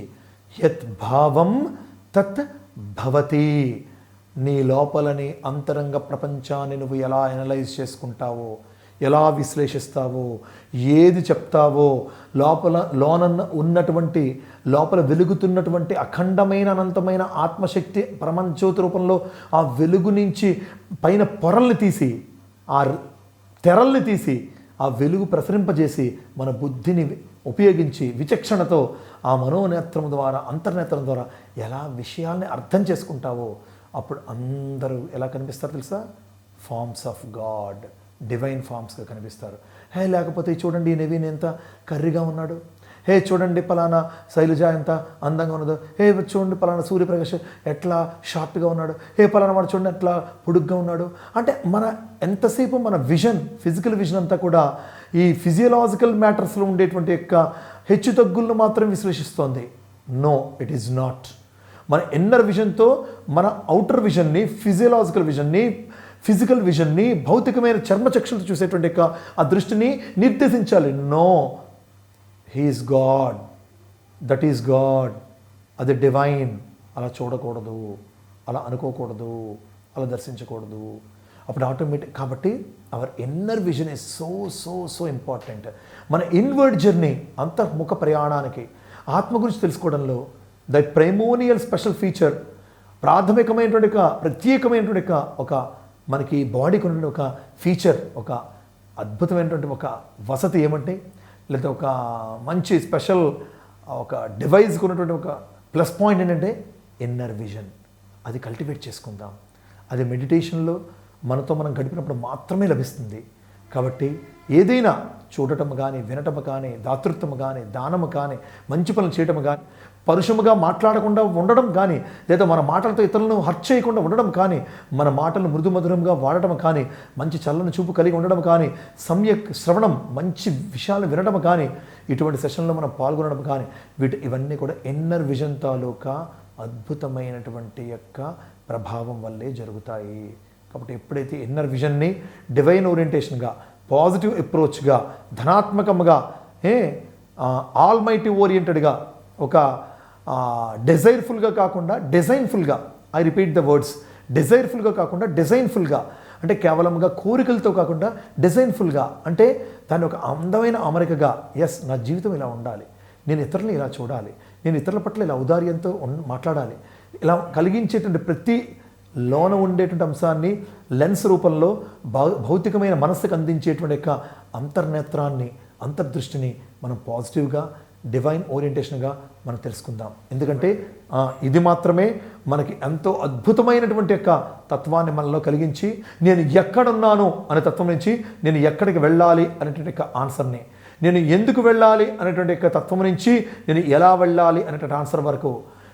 యత్ భావం తత్ భవతి. నీ లోపలని అంతరంగ ప్రపంచాన్ని నువ్వు ఎలా అనలైజ్ చేసుకుంటావో, ఎలా విశ్లేషిస్తావో, ఏది చెప్తావో, లోపల వెలుగుతున్నటువంటి అఖండమైన అనంతమైన ఆత్మశక్తి పరమజ్యోతి రూపంలో ఆ వెలుగు నుంచి పైన పొరల్ని తీసి, ఆ తెరల్ని తీసి, ఆ వెలుగు ప్రసరింపజేసి మన బుద్ధిని ఉపయోగించి విచక్షణతో ఆ మనోనేత్రం ద్వారా, అంతర్నేత్రం ద్వారా ఎలా విషయాల్ని అర్థం చేసుకుంటావో, అప్పుడు అందరూ ఎలా కనిపిస్తారు తెలుసా? ఫార్మ్స్ ఆఫ్ గాడ్, డివైన్ ఫార్మ్స్గా కనిపిస్తారు. లేకపోతే చూడండి ఈ నవీన్ ఎంత కర్రీగా ఉన్నాడు, చూడండి పలానా శైలజ ఎంత అందంగా ఉన్నదో, చూడండి పలానా సూర్యప్రకాష్ ఎట్లా షార్ప్గా ఉన్నాడు, పలానా వాడు చూడండి ఎట్లా పొడుగ్గా ఉన్నాడు. అంటే మన ఎంతసేపు మన విజన్, ఫిజికల్ విజన్ అంతా కూడా ఈ ఫిజియలాజికల్ మ్యాటర్స్లో ఉండేటువంటి హెచ్చు తగ్గులను మాత్రం విశ్లేషిస్తోంది. No, it is not. మన ఇన్నర్ విజన్తో మన అవుటర్ విజన్ని, ఫిజియలాజికల్ విజన్ని, ఫిజికల్ విజన్ని, భౌతికమైన చర్మచక్షులతో చూసేటువంటి ఆ దృష్టిని నిర్దేశించాలి. No, he is God, that is God, అది డివైన్. అలా చూడకూడదు, అలా అనుకోకూడదు, అలా దర్శించకూడదు. అప్పుడు ఆటోమేటిక్. కాబట్టి our inner vision is so so so important. మన ఇన్వర్డ్ జర్నీ, అంతర్ముఖ ప్రయాణానికి, ఆత్మ గురించి తెలుసుకోవడంలో ద ప్రైమోనియల్ స్పెషల్ ఫీచర్, ప్రాథమికమైనటువంటి ప్రత్యేకమైనటువంటి ఒక మనకి బాడీకి ఉన్నటువంటి ఒక ఫీచర్, ఒక అద్భుతమైనటువంటి ఒక వసతి ఏమంటే, లేదా ఒక మంచి స్పెషల్ ఒక డివైస్కి ఉన్నటువంటి ఒక ప్లస్ పాయింట్ ఏంటంటే ఇన్నర్ విజన్. అది కల్టివేట్ చేసుకుందాం. అది మెడిటేషన్లో మనతో మనం గడిపినప్పుడు మాత్రమే లభిస్తుంది. కాబట్టి ఏదైనా చూడటం కానీ, వినటం కానీ, దాతృత్వం కానీ, దానము కానీ, మంచి పనులు చేయటం కానీ, పరుషముగా మాట్లాడకుండా ఉండడం కానీ, లేదా మన మాటలతో ఇతరులను హర్ట్ చేయకుండా ఉండడం కానీ, మన మాటలను మృదుమధురంగా వాడటం కానీ, మంచి చల్లని చూపు కలిగి ఉండడం కానీ, సమ్యక్ శ్రవణం, మంచి విషయాలు వినడం కానీ, ఇటువంటి సెషన్లో మనం పాల్గొనడం కానీ, ఇవన్నీ కూడా ఇన్నర్ విజన్ తాలూకా అద్భుతమైనటువంటి ప్రభావం వల్లే జరుగుతాయి. కాబట్టి ఎప్పుడైతే ఇన్నర్ విజన్ని డివైన్ ఓరియంటేషన్గా, పాజిటివ్ అప్రోచ్గా, ధనాత్మకంగా, ఆల్మైటీ ఓరియంటెడ్గా, ఒక డిజైర్ఫుల్గా కాకుండా డిజైన్ఫుల్గా, ఐ రిపీట్ ద వర్డ్స్, డిజైర్ఫుల్గా కాకుండా డిజైన్ఫుల్గా, అంటే కేవలంగా కోరికలతో కాకుండా డిజైన్ఫుల్గా, అంటే దాన్ని ఒక అందమైన అమరికగా, ఎస్ నా జీవితం ఇలా ఉండాలి, నేను ఇతరులను ఇలా చూడాలి, నేను ఇతరుల పట్ల ఇలా ఔదార్యంతో మాట్లాడాలి, ఇలా కలిగించేటువంటి ప్రతి లోన ఉండేటువంటి అంశాన్ని లెన్స్ రూపంలో భౌతికమైన మనస్సుకు అందించేటువంటి అంతర్నేత్రాన్ని, అంతర్దృష్టిని మనం పాజిటివ్గా, డివైన్ ఓరియంటేషన్గా మనం తెలుసుకుందాం. ఎందుకంటే ఇది మాత్రమే మనకి ఎంతో అద్భుతమైనటువంటి తత్వాన్ని మనలో కలిగించి, నేను ఎక్కడున్నాను అనే తత్వం నుంచి నేను ఎక్కడికి వెళ్ళాలి అనేటువంటి ఆన్సర్ని, నేను ఎందుకు వెళ్ళాలి అనేటువంటి తత్వం నుంచి నేను ఎలా వెళ్ళాలి అనేటువంటి ఆన్సర్ వరకు,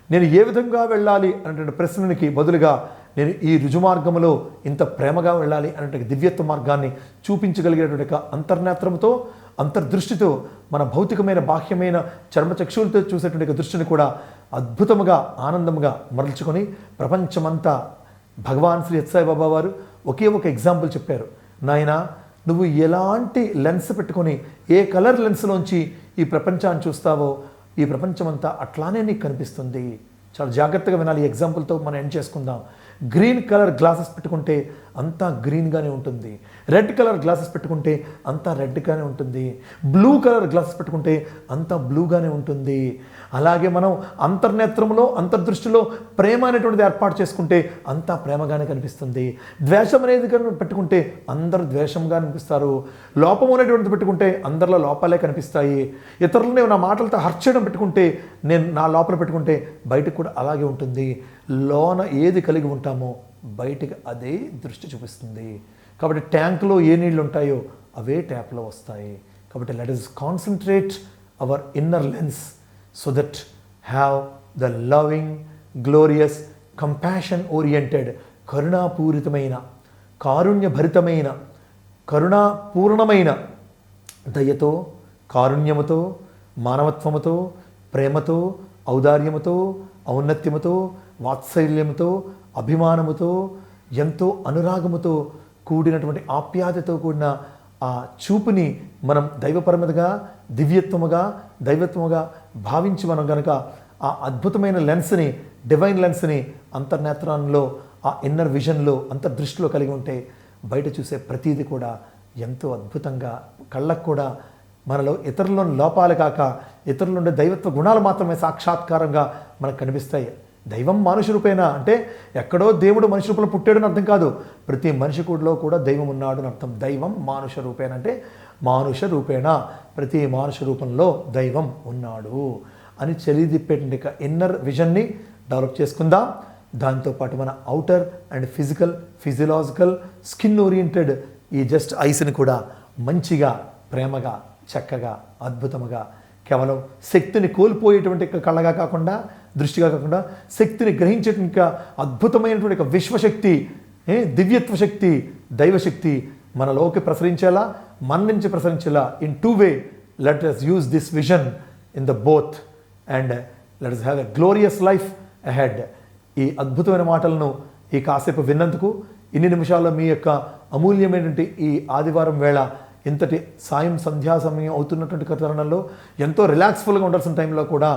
నేను ఏ విధంగా వెళ్ళాలి అనేటువంటి ప్రశ్నకి బదులుగా నేను ఈ రుజుమార్గంలో ఇంత ప్రేమగా వెళ్ళాలి అనేటువంటి దివ్యత్వ మార్గాన్ని చూపించగలిగేటువంటి అంతర్నేత్రంతో, అంతర్దృష్టితో, మన భౌతికమైన బాహ్యమైన చర్మచక్షులతో చూసేటువంటి దృష్టిని కూడా అద్భుతముగా, ఆనందముగా మరల్చుకొని ప్రపంచమంతా భగవాన్ శ్రీ సత్యసాయి బాబా వారు ఒకే ఒక ఎగ్జాంపుల్ చెప్పారు. నాయనా, నువ్వు ఎలాంటి లెన్స్ పెట్టుకొని, ఏ కలర్ లెన్స్లోంచి ఈ ప్రపంచాన్ని చూస్తావో, ఈ ప్రపంచమంతా అట్లానే నీకు కనిపిస్తుంది. చాలా జాగ్రత్తగా వినాలి. ఈ ఎగ్జాంపుల్తో మనం ఎండ్ చేసుకుందాం. గ్రీన్ కలర్ గ్లాసెస్ పెట్టుకుంటే అంతా గ్రీన్గానే ఉంటుంది. రెడ్ కలర్ గ్లాసెస్ పెట్టుకుంటే అంతా రెడ్గానే ఉంటుంది. బ్లూ కలర్ గ్లాసెస్ పెట్టుకుంటే అంతా బ్లూగానే ఉంటుంది. అలాగే మనం అంతర్నేత్రంలో అంతర్దృష్టిలో ప్రేమ అనేటువంటిది ఏర్పాటు చేసుకుంటే అంతా ప్రేమగానే కనిపిస్తుంది. ద్వేషం అనేది పెట్టుకుంటే అందరూ ద్వేషంగా అనిపిస్తారు. లోపం అనేటువంటిది పెట్టుకుంటే అందరిలో లోపాలే కనిపిస్తాయి. ఇతరులని నా మాటలతో హర్ట్ చేయడం పెట్టుకుంటే నేను నా లోపల పెట్టుకుంటే బయటకు కూడా అలాగే ఉంటుంది. లోన ఏది కలిగి ఉంటామో బయటికి అదే దృష్టి చూపిస్తుంది. కాబట్టి ట్యాంకులో ఏ నీళ్ళు ఉంటాయో అవే ట్యాప్లో వస్తాయి. కాబట్టి let us concentrate our inner lens so that have the loving, glorious, compassion oriented, కరుణాపూరితమైన, కారుణ్యభరితమైన, కరుణాపూర్ణమైన దయతో, కారుణ్యముతో, మానవత్వముతో, ప్రేమతో, ఔదార్యముతో, ఔన్నత్యముతో, వాత్సల్యముతో, అభిమానముతో, ఎంతో అనురాగముతో కూడినటువంటి ఆప్యాయతతో కూడిన ఆ చూపుని మనం దైవపరమగా, దివ్యత్వముగా, దైవత్వముగా భావించి మనం కనుక ఆ అద్భుతమైన లెన్స్ని, డివైన్ లెన్స్ని అంతర్నేత్రంలో, ఆ ఇన్నర్ విజన్లో, అంతర్దృష్టిలో కలిగి ఉంటే బయట చూసే ప్రతీది కూడా ఎంతో అద్భుతంగా, కళ్ళకు కూడా మనలో ఇతరులను లోపాలు కాక ఇతరులు ఉండే దైవత్వ గుణాలు మాత్రమే సాక్షాత్కారంగా మనకు కనిపిస్తాయి. దైవం మానుష రూపేణ అంటే ఎక్కడో దేవుడు మనిషి రూపంలో పుట్టాడని అర్థం కాదు. ప్రతి మనిషి కూడా దైవం ఉన్నాడు అని అర్థం. దైవం మానుష రూపేణ అంటే మానుష రూపేణ, ప్రతి మానుష రూపంలో దైవం ఉన్నాడు అని తెలియదిప్పేటువంటి ఇన్నర్ విజన్ని డెవలప్ చేసుకుందాం. దాంతోపాటు మన outer and physiological, skin oriented ఈ జస్ట్ ఐస్ని కూడా మంచిగా, ప్రేమగా, చక్కగా, అద్భుతముగా, కేవలం శక్తిని కోల్పోయేటువంటి కళ్ళగా కాకుండా, దృష్టిగా కాకుండా శక్తిని గ్రహించేటువంటి అద్భుతమైనటువంటి విశ్వశక్తి, దివ్యత్వ శక్తి, దైవశక్తి మనలోకి ప్రసరించేలా, మన నుంచి ప్రసరించేలా in two way let us use this vision in the both and let us have a glorious life ahead. ఈ అద్భుతమైన మాటలను ఈ కాసేపు విన్నందుకు, ఇన్ని నిమిషాల్లో మీ యొక్క అమూల్యమైనటువంటి ఈ ఆదివారం వేళ ఇంతటి సాయం సంధ్యా సమయం అవుతున్నటువంటి తరుణంలో ఎంతో రిలాక్స్ఫుల్గా ఉండాల్సిన టైంలో కూడా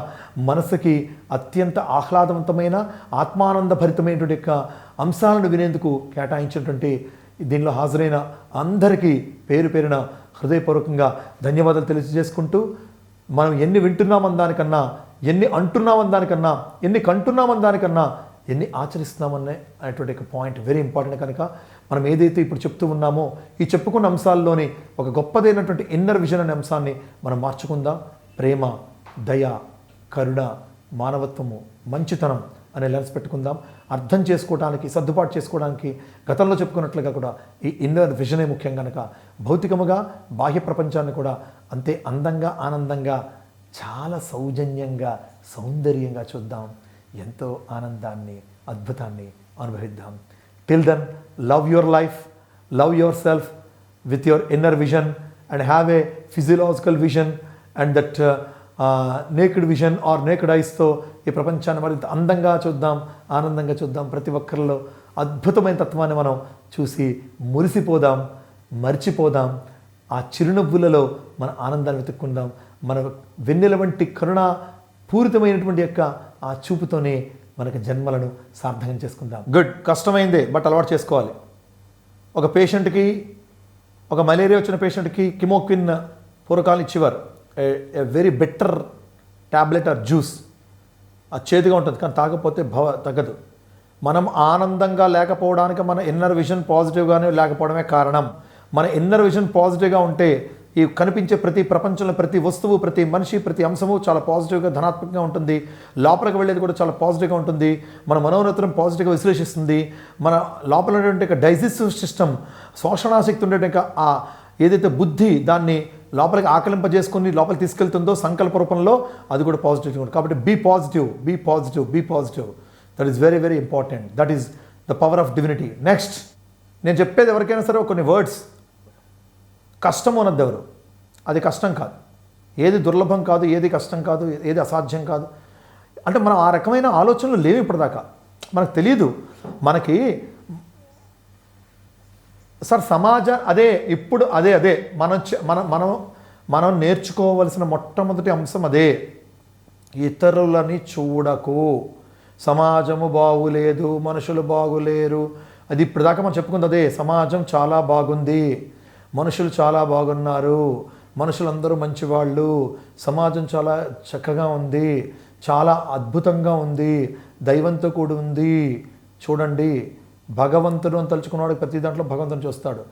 మనసుకి అత్యంత ఆహ్లాదవంతమైన, ఆత్మానందభరితమైనటువంటి యొక్క అంశాలను వినేందుకు కేటాయించినటువంటి దీనిలో హాజరైన అందరికీ పేరు పేరున హృదయపూర్వకంగా ధన్యవాదాలు తెలియజేసుకుంటూ, మనం ఎన్ని వింటున్నామని దానికన్నా, ఎన్ని అంటున్నామని దానికన్నా, ఎన్ని కంటున్నామని దానికన్నా ఎన్ని ఆచరిస్తున్నామనే అనేటువంటి పాయింట్ వెరీ ఇంపార్టెంట్. కనుక మనం ఏదైతే ఇప్పుడు చెప్తూ ఉన్నామో ఈ చెప్పుకున్న అంశాల్లోని ఒక గొప్పదైనటువంటి ఇన్నర్ విజన్ అనే అంశాన్ని మనం మార్చుకుందాం. ప్రేమ, దయ, కరుణ, మానవత్వము, మంచితనం అనే లెన్స్ పెట్టుకుందాం. అర్థం చేసుకోవడానికి, సర్దుబాటు చేసుకోవడానికి గతంలో చెప్పుకున్నట్లుగా కూడా ఈ ఇన్నర్ విజనే ముఖ్యం. కనుక భౌతికముగా బాహ్య ప్రపంచాన్ని కూడా అంతే అందంగా, ఆనందంగా, చాలా సౌజన్యంగా, సౌందర్యంగా చూద్దాం. ఎంతో ఆనందాన్ని, అద్భుతాన్ని అనుభవిద్దాం. Till then, love your life, love yourself with your inner vision and have a physiological vision and that naked vision or naked ఐస్తో ఈ ప్రపంచాన్ని మరింత అందంగా చూద్దాం, ఆనందంగా చూద్దాం. ప్రతి ఒక్కరిలో అద్భుతమైన తత్వాన్ని మనం చూసి మురిసిపోదాం, మర్చిపోదాం. ఆ చిరునవ్వులలో మన ఆనందాన్ని వెతుక్కుందాం. మన వెన్నెల వంటి కరుణ పూరితమైనటువంటి యొక్క ఆ చూపుతోనే మనకు జన్మలను సార్థకం చేసుకుందాం. గుడ్, కష్టమైందే బట్ అలవాటు చేసుకోవాలి. ఒక పేషెంట్కి, ఒక మలేరియా వచ్చిన పేషెంట్కి కిమోక్విన్ పూర్వకాలం ఇచ్చేవారు. A very better tablet or juice. అది చేదుగా ఉంటుంది కానీ తాగకపోతే తగ్గదు. మనం ఆనందంగా లేకపోవడానికి మన ఇన్నర్ విజన్ పాజిటివ్గానే లేకపోవడమే కారణం. మన ఇన్నర్ విజన్ పాజిటివ్గా ఉంటే ఈ కనిపించే ప్రతి ప్రపంచంలో ప్రతి వస్తువు, ప్రతి మనిషి, ప్రతి అంశము చాలా పాజిటివ్గా, ధనాత్మకంగా ఉంటుంది. లోపలికి వెళ్ళేది కూడా చాలా పాజిటివ్గా ఉంటుంది. మన మనోనేత్రం పాజిటివ్గా విశ్లేషిస్తుంది. మన లోపల ఉండేటువంటి డైజెస్టివ్ సిస్టమ్, శోషణాశక్తి ఉండేటువంటి ఆ ఏదైతే బుద్ధి దాన్ని లోపలికి ఆకలింపజేసుకుని లోపలికి తీసుకెళ్తుందో సంకల్ప రూపంలో, అది కూడా పాజిటివ్గా ఉంటుంది. కాబట్టి be positive, be positive, be positive. That is very very important. That is the power of divinity. Next నేను చెప్పేది ఎవరికైనా సరే కొన్ని వర్డ్స్, కష్టం అన్నది ఎవరు, అది కష్టం కాదు. ఏది దుర్లభం కాదు, ఏది కష్టం కాదు, ఏది అసాధ్యం కాదు. అంటే మనం ఆ రకమైన ఆలోచనలు లేవు ఇప్పటిదాకా, మనకు తెలియదు. మనకి సార్ అదే ఇప్పుడు అదే మనం నేర్చుకోవలసిన మొట్టమొదటి అంశం అదే. ఇతరులని చూడకు, సమాజము బాగులేదు, మనుషులు బాగులేరు. అది ఇప్పటిదాకా మనం చెప్పుకుంది అదే. సమాజం చాలా బాగుంది, మనుషులు చాలా బాగున్నారు, మనుషులందరూ మంచివాళ్ళు, సమాజం చాలా చక్కగా ఉంది, చాలా అద్భుతంగా ఉంది, దైవంతో కూడి ఉంది. చూడండి, భగవంతుడు అని తలుచుకున్నవాడు ప్రతి దాంట్లో భగవంతుని చూస్తాడు.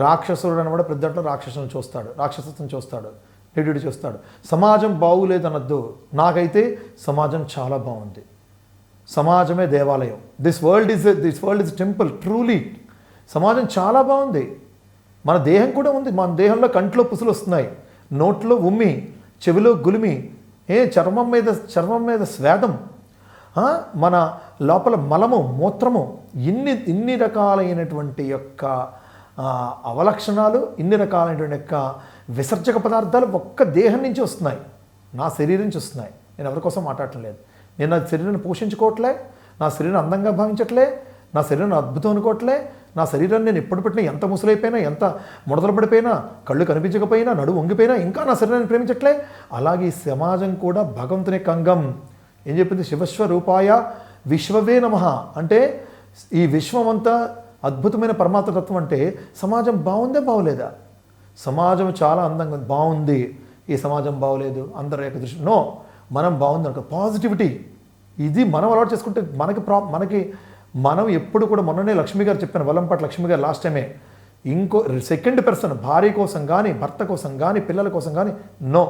రాక్షసుడు అనేవాడు ప్రతి దాంట్లో రాక్షసుని చూస్తాడు, రాక్షసత్వం చూస్తాడు, నెగిటివిటీ చూస్తాడు. సమాజం బాగులేదు అనొద్దు. నాకైతే సమాజం చాలా బాగుంది. సమాజమే దేవాలయం. This world is temple. Truly సమాజం చాలా బాగుంది. మన దేహం కూడా ఉంది. మన దేహంలో కంట్లో పుసులు వస్తున్నాయి, నోట్లో ఉమ్మి, చెవిలో గులిమి, చర్మం మీద స్వేదం, మన లోపల మలము, మూత్రము, ఇన్ని రకాలైనటువంటి యొక్క అవలక్షణాలు, ఇన్ని రకాలైనటువంటి యొక్క విసర్జక పదార్థాలు ఒక్క దేహం నుంచి వస్తున్నాయి, నా శరీరం నుంచి వస్తున్నాయి. నేను ఎవరి కోసం మాట్లాడటం లేదు. నేను నా శరీరాన్ని పోషించుకోవట్లే, నా శరీరం అందంగా భావించట్లే, నా శరీరాన్ని అద్భుతం అనుకోవట్లే. నా శరీరాన్ని నేను ఎప్పుడు పెట్టినా, ఎంత ముసలైపోయినా, ఎంత ముడతలు పడిపోయినా, కళ్ళు కనిపించకపోయినా, నడుము వంగిపోయినా ఇంకా నా శరీరాన్ని ప్రేమించట్లే. అలాగే ఈ సమాజం కూడా భగవంతుని కంగం. ఏం చెప్పింది? శివస్వరూపాయ విశ్వవే నమః. అంటే ఈ విశ్వం అంతా అద్భుతమైన పరమాత్మతత్వం. అంటే సమాజం బాగుందే బాగోలేదా? సమాజం చాలా అందంగా బాగుంది, ఈ సమాజం బాగోలేదు అందరూ యొక్క దృష్టి. నో, మనం బాగుంది అనుకో, పాజిటివిటీ. ఇది మనం అలవాటు చేసుకుంటే మనకి మనం ఎప్పుడు కూడా, మొన్ననే లక్ష్మి గారు చెప్పాను, వల్లంపాటి లక్ష్మి గారు లాస్ట్ టైమే, ఇంకో సెకండ్ పర్సన్ భార్య కోసం కానీ, భర్త కోసం కానీ, పిల్లల కోసం కానీ నో.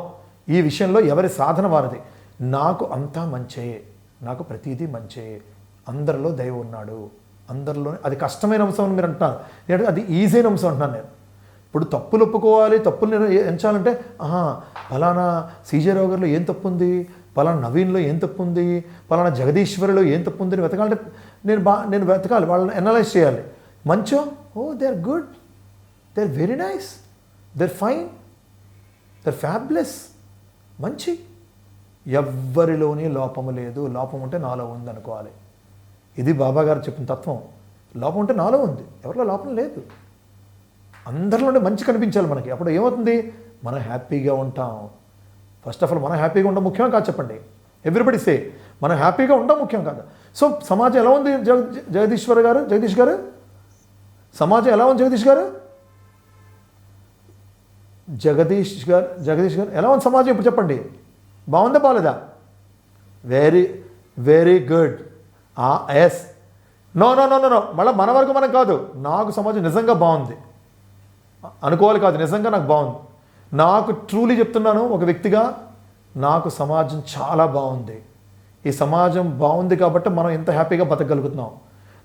ఈ విషయంలో ఎవరి సాధన వారిది. నాకు అంతా మంచే, నాకు ప్రతిదీ మంచే, అందరిలో దైవం ఉన్నాడు, అందరిలో. అది కష్టమైన అంశం అని మీరు అంటున్నారు, నేను అది ఈజీ అయిన అంశం అంటున్నాను. నేను ఇప్పుడు తప్పులు ఒప్పుకోవాలి, తప్పులు ఎంచాలంటే ఫలానా సీజే రావు గారిలో ఏం తప్పు ఉంది, ఫలానా నవీన్లో ఏం తప్పు ఉంది, ఫలానా జగదీశ్వరిలో ఏం తప్పు ఉంది అని వెతకాలంటే నేను వెతకాలి, వాళ్ళని అనలైజ్ చేయాలి. మంచో, they are good, they are very nice, they are fine, they are fabulous. మంచి ఎవ్వరిలోని లోపము లేదు. లోపం ఉంటే నాలో ఉంది అనుకోవాలి. ఇది బాబా గారు చెప్పిన తత్వం. లోపం ఉంటే నాలో ఉంది, ఎవరిలో లోపం లేదు. అందరిలోనే మంచి కనిపించాలి మనకి. అప్పుడు ఏమవుతుంది? మనం హ్యాపీగా ఉంటాం. ఫస్ట్ ఆఫ్ ఆల్ మనం హ్యాపీగా ఉండడం ముఖ్యం కాదు, చెప్పండి. ఎవ్రీబడి సే మనం హ్యాపీగా ఉండడం ముఖ్యం కాదు. సో సమాజం ఎలా ఉంది జగదీష్ గారు? సమాజం ఎలా ఉంది జగదీష్ గారు ఎలా ఉంది సమాజం ఇప్పుడు చెప్పండి? బాగుందా బాగలేదా? Very very good. Yes. No, మళ్ళీ మన వరకు మనం కాదు. నాకు సమాజం నిజంగా బాగుంది అనుకోవాలి కాదు, నిజంగా నాకు బాగుంది. నాకు ట్రూలీ చెప్తున్నాను, ఒక వ్యక్తిగా నాకు సమాజం చాలా బాగుంది. ఈ సమాజం బాగుంది కాబట్టి మనం ఎంత హ్యాపీగా బతకగలుగుతున్నాం.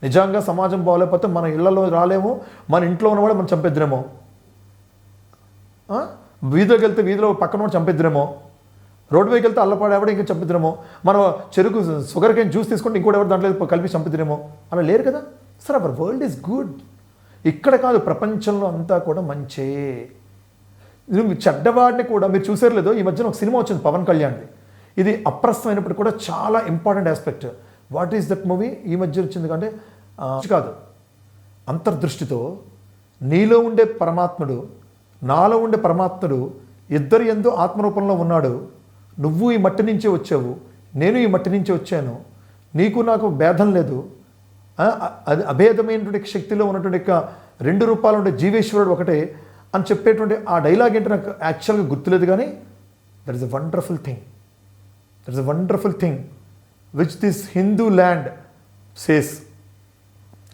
నిజంగా సమాజం బాగోలేకపోతే మన ఇళ్లలో రాలేము, మన ఇంట్లో ఉన్నవాడు మనం చంపేద్దురేమో, వీధిలోకి వెళ్తే వీధిలో పక్కన వాడు చంపేద్దురేమో, రోడ్డు మీదకి వెళ్తే అల్లపాడేవాడు ఇంకా చంపిద్దురేమో, మనం చెరుకు షుగర్ కేన్ జ్యూస్ తీసుకుంటే ఇంకోటి ఎవరు దాంట్లో కలిపి చంపిద్దురేమో. అలా లేరు కదా. Sir our world is good. ఇక్కడ కాదు, ప్రపంచంలో అంతా కూడా మంచే. చెడ్డవాడిని కూడా మీరు చూసారు లేదో, ఈ మధ్యన ఒక సినిమా వచ్చింది పవన్ కళ్యాణ్ది. ఇది అప్రస్తుతమైనప్పుడు కూడా చాలా important aspect. What is that movie? ఈ మధ్య వచ్చింది కంటే కాదు, అంతర్దృష్టితో నీలో ఉండే పరమాత్ముడు, నాలో ఉండే పరమాత్ముడు ఇద్దరు యందు ఆత్మరూపంలో ఉన్నాడు. నువ్వు ఈ మట్టి నుంచే వచ్చావు, నేను ఈ మట్టి నుంచే వచ్చాను, నీకు నాకు భేదం లేదు. అది అభేదమైనటువంటి శక్తిలో ఉన్నటువంటి రెండు రూపాలు ఉండే జీవేశ్వరుడు ఒకటే అని చెప్పేటువంటి ఆ డైలాగ్ ఏంటో నాకు యాక్చువల్గా గుర్తులేదు. కానీ that is a wonderful thing which this Hindu land says.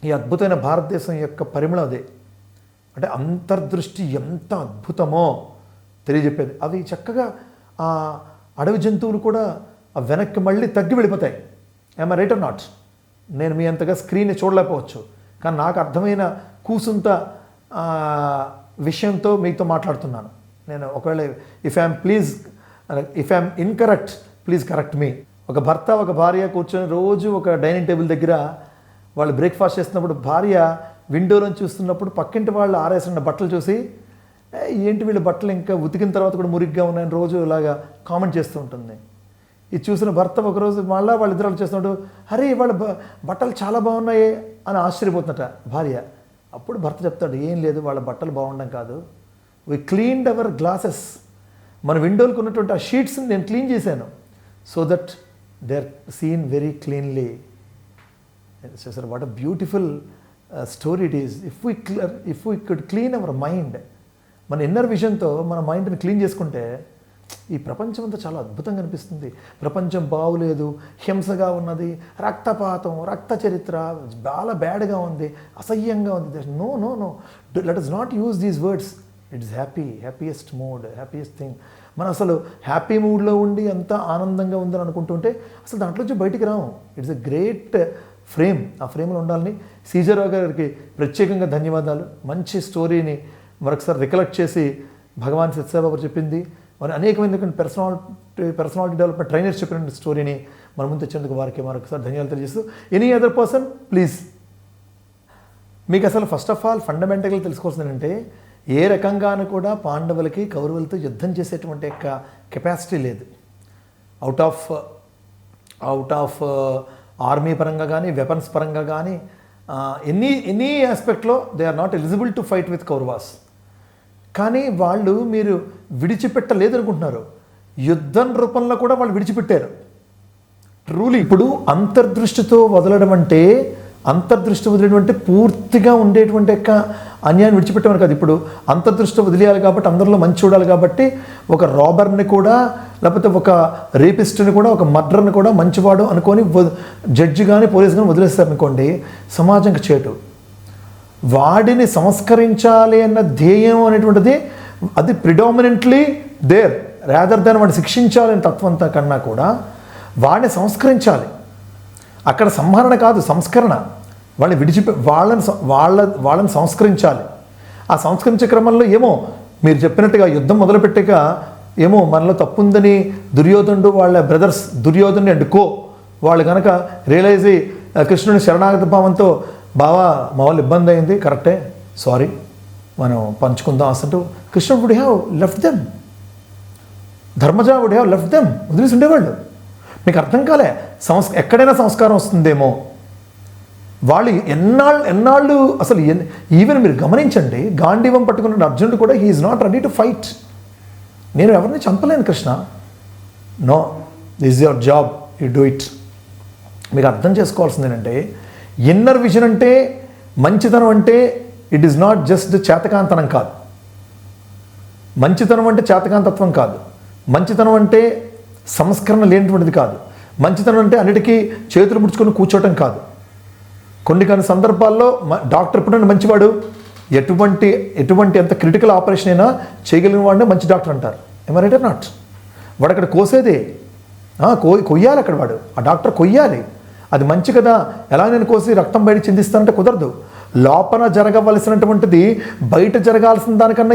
ఈ అద్భుతమైన భారతదేశం యొక్క పరిమళం అదే. అంటే అంతర్దృష్టి ఎంత అద్భుతమో తెలియజెప్పేది. అవి చక్కగా ఆ అడవి జంతువులు కూడా వెనక్కి మళ్ళీ తగ్గి వెళ్ళిపోతాయి. I'm right are not? నేను మీ అంతగా స్క్రీన్ని చూడలేకపోవచ్చు, కానీ నాకు అర్థమైన కూసుంత విషయంతో మీతో మాట్లాడుతున్నాను నేను. ఒకవేళ if I'm incorrect, please correct me. ఒక భర్త ఒక భార్య కూర్చొని రోజు ఒక డైనింగ్ టేబుల్ దగ్గర వాళ్ళు బ్రేక్ఫాస్ట్ చేస్తున్నప్పుడు భార్య విండోలోంచి చూస్తున్నప్పుడు పక్కింటి వాళ్ళు ఆరేసిన బట్టలు చూసి, ఏంటి వీళ్ళ బట్టలు ఇంకా ఉతికిన తర్వాత కూడా మురిగ్గా ఉన్నాయని రోజు ఇలాగా కామెంట్ చేస్తూ ఉంటుంది. ఇది చూసిన భర్త ఒకరోజు మళ్ళీ వాళ్ళిద్దరు చేస్తున్నట్టు, అరే వాళ్ళ బట్టలు చాలా బాగున్నాయి అని ఆశ్చర్యపోతున్నట భార్య. అప్పుడు భర్త చెప్తాడు, ఏం లేదు, వాళ్ళ బట్టలు బాగుండడం కాదు, వి క్లీన్డ్ అవర్ గ్లాసెస్. మన విండోలకు ఉన్నటువంటి ఆ షీట్స్ని నేను క్లీన్ చేశాను, so that they are seen very cleanly. Sir what a beautiful story it is. If we could clean our mind, మన ఇన్నర్ విజన్తో మన మైండ్ని క్లీన్ చేసుకుంటే ఈ ప్రపంచం అంతా చాలా అద్భుతంగా అనిపిస్తుంది. ప్రపంచం బాగులేదు, హింసగా ఉన్నది, రక్తపాతం, రక్త చరిత్ర చాలా బ్యాడ్గా ఉంది, అసహ్యంగా ఉంది. No no no, let us not use these words. It's happiest mood, happiest thing. మనం అసలు హ్యాపీ మూడ్లో ఉండి అంతా ఆనందంగా ఉందని అనుకుంటుంటే అసలు దాంట్లోంచి బయటికి రాము. It's a great frame. ఆ ఫ్రేమ్లో ఉండాలని సీజరావు గారికి ప్రత్యేకంగా ధన్యవాదాలు. మంచి స్టోరీని మరొకసారి రికలెక్ట్ చేసి భగవాన్ సత్యసాయిబాబా చెప్పింది, మరి అనేకమైనటువంటి పర్సనాలిటీ డెవలప్మెంట్ ట్రైనర్స్ చెప్పిన స్టోరీని మన ముందు తెచ్చేందుకు వారికి మరొకసారి ధన్యవాదాలు తెలియజేస్తూ, ఎనీ అదర్ పర్సన్ ప్లీజ్. మీకు అసలు ఫస్ట్ ఆఫ్ ఆల్ ఫండమెంటల్గా తెలుసుకోవాల్సింది ఏంటంటే, ఏ రకంగానూ కూడా పాండవులకి కౌరవులతో యుద్ధం చేసేటువంటి యొక్క కెపాసిటీ లేదు. అవుట్ ఆఫ్ ఆర్మీ పరంగా కానీ, వెపన్స్ పరంగా కానీ, ఎనీ ఆస్పెక్ట్లో they are not eligible to fight with Kauravas. కానీ వాళ్ళు మీరు విడిచిపెట్టలేదు అనుకుంటున్నారు, యుద్ధం రూపంలో కూడా వాళ్ళు విడిచిపెట్టారు. ట్రూలీ ఇప్పుడు అంతర్దృష్టితో వదలడం అంటే, అంతర్దృష్టి వదిలేయడం అంటే పూర్తిగా ఉండేటువంటి యొక్క అన్యాయాన్ని విడిచిపెట్టమని కాదు. ఇప్పుడు అంతర్దృష్టి వదిలేయాలి కాబట్టి, అందరిలో మంచి చూడాలి కాబట్టి, ఒక రాబర్ని కూడా, లేకపోతే ఒక రేపిస్ట్ని కూడా, ఒక మర్డర్ని కూడా మంచివాడు అనుకొని జడ్జి కానీ పోలీస్ కానీ వదిలేస్తారనుకోండి, సమాజంకి చేటు. వాడిని సంస్కరించాలి అన్న ధ్యేయం అనేటువంటిది అది ప్రిడామినెంట్లీ దేర్, రాదర్ దాన్ వాడిని శిక్షించాలని తత్వంతో కన్నా కూడా వాడిని సంస్కరించాలి. అక్కడ సంహరణ కాదు, సంస్కరణ. వాళ్ళని వాళ్ళని సంస్కరించాలి. ఆ సంస్కరించే క్రమంలో ఏమో మీరు చెప్పినట్టుగా యుద్ధం మొదలుపెట్టాక ఏమో మనలో తప్పుందని దుర్యోధనుడు వాళ్ళ బ్రదర్స్ దుర్యోధనుడు అండ్ కో వాళ్ళు కనుక రియలైజ్ అయ్యి కృష్ణుని శరణాగత భావంతో, బావా మా వాళ్ళు ఇబ్బంది అయింది, కరెక్టే, సారీ, మనం పంచుకుందాం అసలు కృష్ణుడు would have left them, Dharmaja would have left them, వదిలేసి ఉండేవాళ్ళు. మీకు అర్థం కాలే, ఎక్కడైనా సంస్కారం వస్తుందేమో. వాళ్ళు ఎన్నాళ్ళు అసలు ఈవెన్ మీరు గమనించండి, గాంధీవం పట్టుకున్న అర్జునుడు కూడా he is not ready to fight. నేను ఎవరిని చంపలేను Krishna, no, this is your job, you do it. మీకు అర్థం చేసుకోవాల్సింది ఏంటంటే, ఇన్నర్ విజన్ అంటే, మంచితనం అంటే ఇట్ ఈస్ నాట్ జస్ట్ చేతకాంతనం కాదు. మంచితనం అంటే చేతకాంతత్వం కాదు. మంచితనం అంటే సంస్కరణ లేనటువంటిది కాదు. మంచితనం అంటే అన్నిటికీ చేతులు ముడుచుకొని కూర్చోవటం కాదు. కొన్ని సందర్భాల్లో డాక్టర్ ఎప్పుడైనా మంచివాడు, ఎటువంటి ఎంత క్రిటికల్ ఆపరేషన్ అయినా చేయగలిగిన వాడిని మంచి డాక్టర్ అంటారు. ఏమరైతే నాట్, వాడు అక్కడ కోసేదే, కొయ్యాలి అక్కడ, వాడు ఆ డాక్టర్ కొయ్యాలి, అది మంచి కదా. ఎలా నేను కోసి రక్తం బయట చిందిస్తానంటే కుదరదు. లోపల జరగవలసినటువంటిది బయట జరగాల్సిన దానికన్నా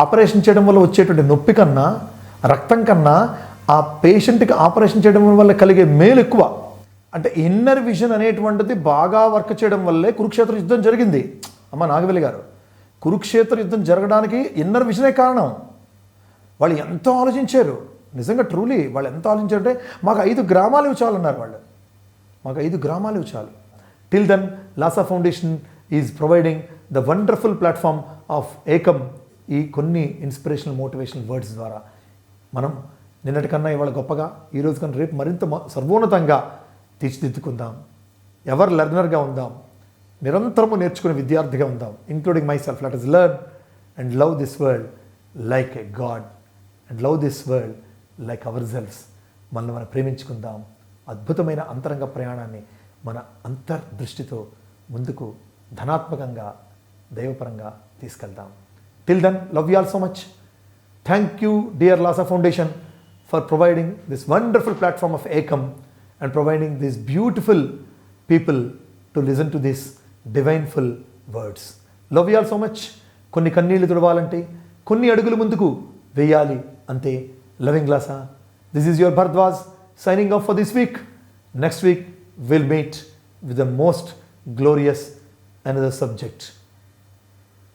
ఆపరేషన్ చేయడం వల్ల వచ్చేటువంటి నొప్పి కన్నా, రక్తం కన్నా ఆ పేషెంట్కి ఆపరేషన్ చేయడం వల్ల కలిగే మేలు ఎక్కువ. అంటే ఇన్నర్ విజన్ అనేటువంటిది బాగా వర్క్ చేయడం వల్లే కురుక్షేత్ర యుద్ధం జరిగింది. అమ్మ నాగవెల్లి గారు, కురుక్షేత్ర యుద్ధం జరగడానికి ఇన్నర్ విజనే కారణం. వాళ్ళు ఎంతో ఆలోచించారు, నిజంగా ట్రూలీ వాళ్ళు ఎంత ఆలోచించారంటే, మాకు 5 గ్రామాలు చాలన్నారు వాళ్ళు, మాకు 5 గ్రామాలు చాలు. Till then Lasa foundation is providing the wonderful platform of Ekam. ఈ కొన్ని ఇన్స్పిరేషనల్ మోటివేషనల్ వర్డ్స్ ద్వారా మనం నిన్నటికన్నా ఇవాళ గొప్పగా, ఈరోజు కన్నా రేపు మరింత సర్వోన్నతంగా తీర్చిదిద్దుకుందాం. ఎవర్ లెర్నర్గా ఉందాం, నిరంతరము నేర్చుకునే విద్యార్థిగా ఉందాం. Including myself, let us learn and love this world like a god and love this world like ourselves. మనల్ని మనం ప్రేమించుకుందాం. అద్భుతమైన అంతరంగ ప్రయాణాన్ని మన అంతర్దృష్టితో ముందుకు ధనాత్మకంగా, దైవపరంగా తీసుకెళ్దాం. Till then, love you all so much. Thank you dear Lasa foundation for providing this wonderful platform of Ekam and providing these beautiful people to listen to these divineful words. Love you all so much. కొన్ని కన్నీళ్లు తుడవాలంటే కొన్ని అడుగులు ముందుకు వేయాలి అంతే. Loving Lasa, this is your Bharadwaj signing off for this week. Next week we'll meet with the most glorious another subject.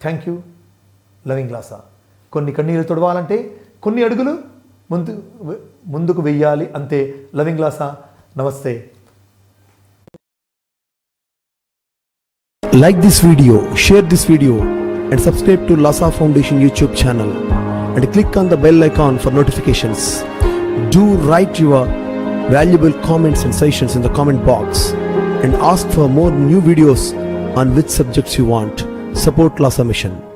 Thank you. Loving Lasa. కొన్ని కన్నీళ్లు తుడవాలంటే కొన్ని అడుగులు ముందుకు వెయ్యాలి అంతే. లవింగ్ లాసా. నమస్తే. Like this video, share this video and subscribe to Lhasa Foundation YouTube channel and click on the bell icon for notifications. Do write your valuable comments and suggestions in the comment box and ask for more new videos on which subjects you want. Support Lhasa Mission.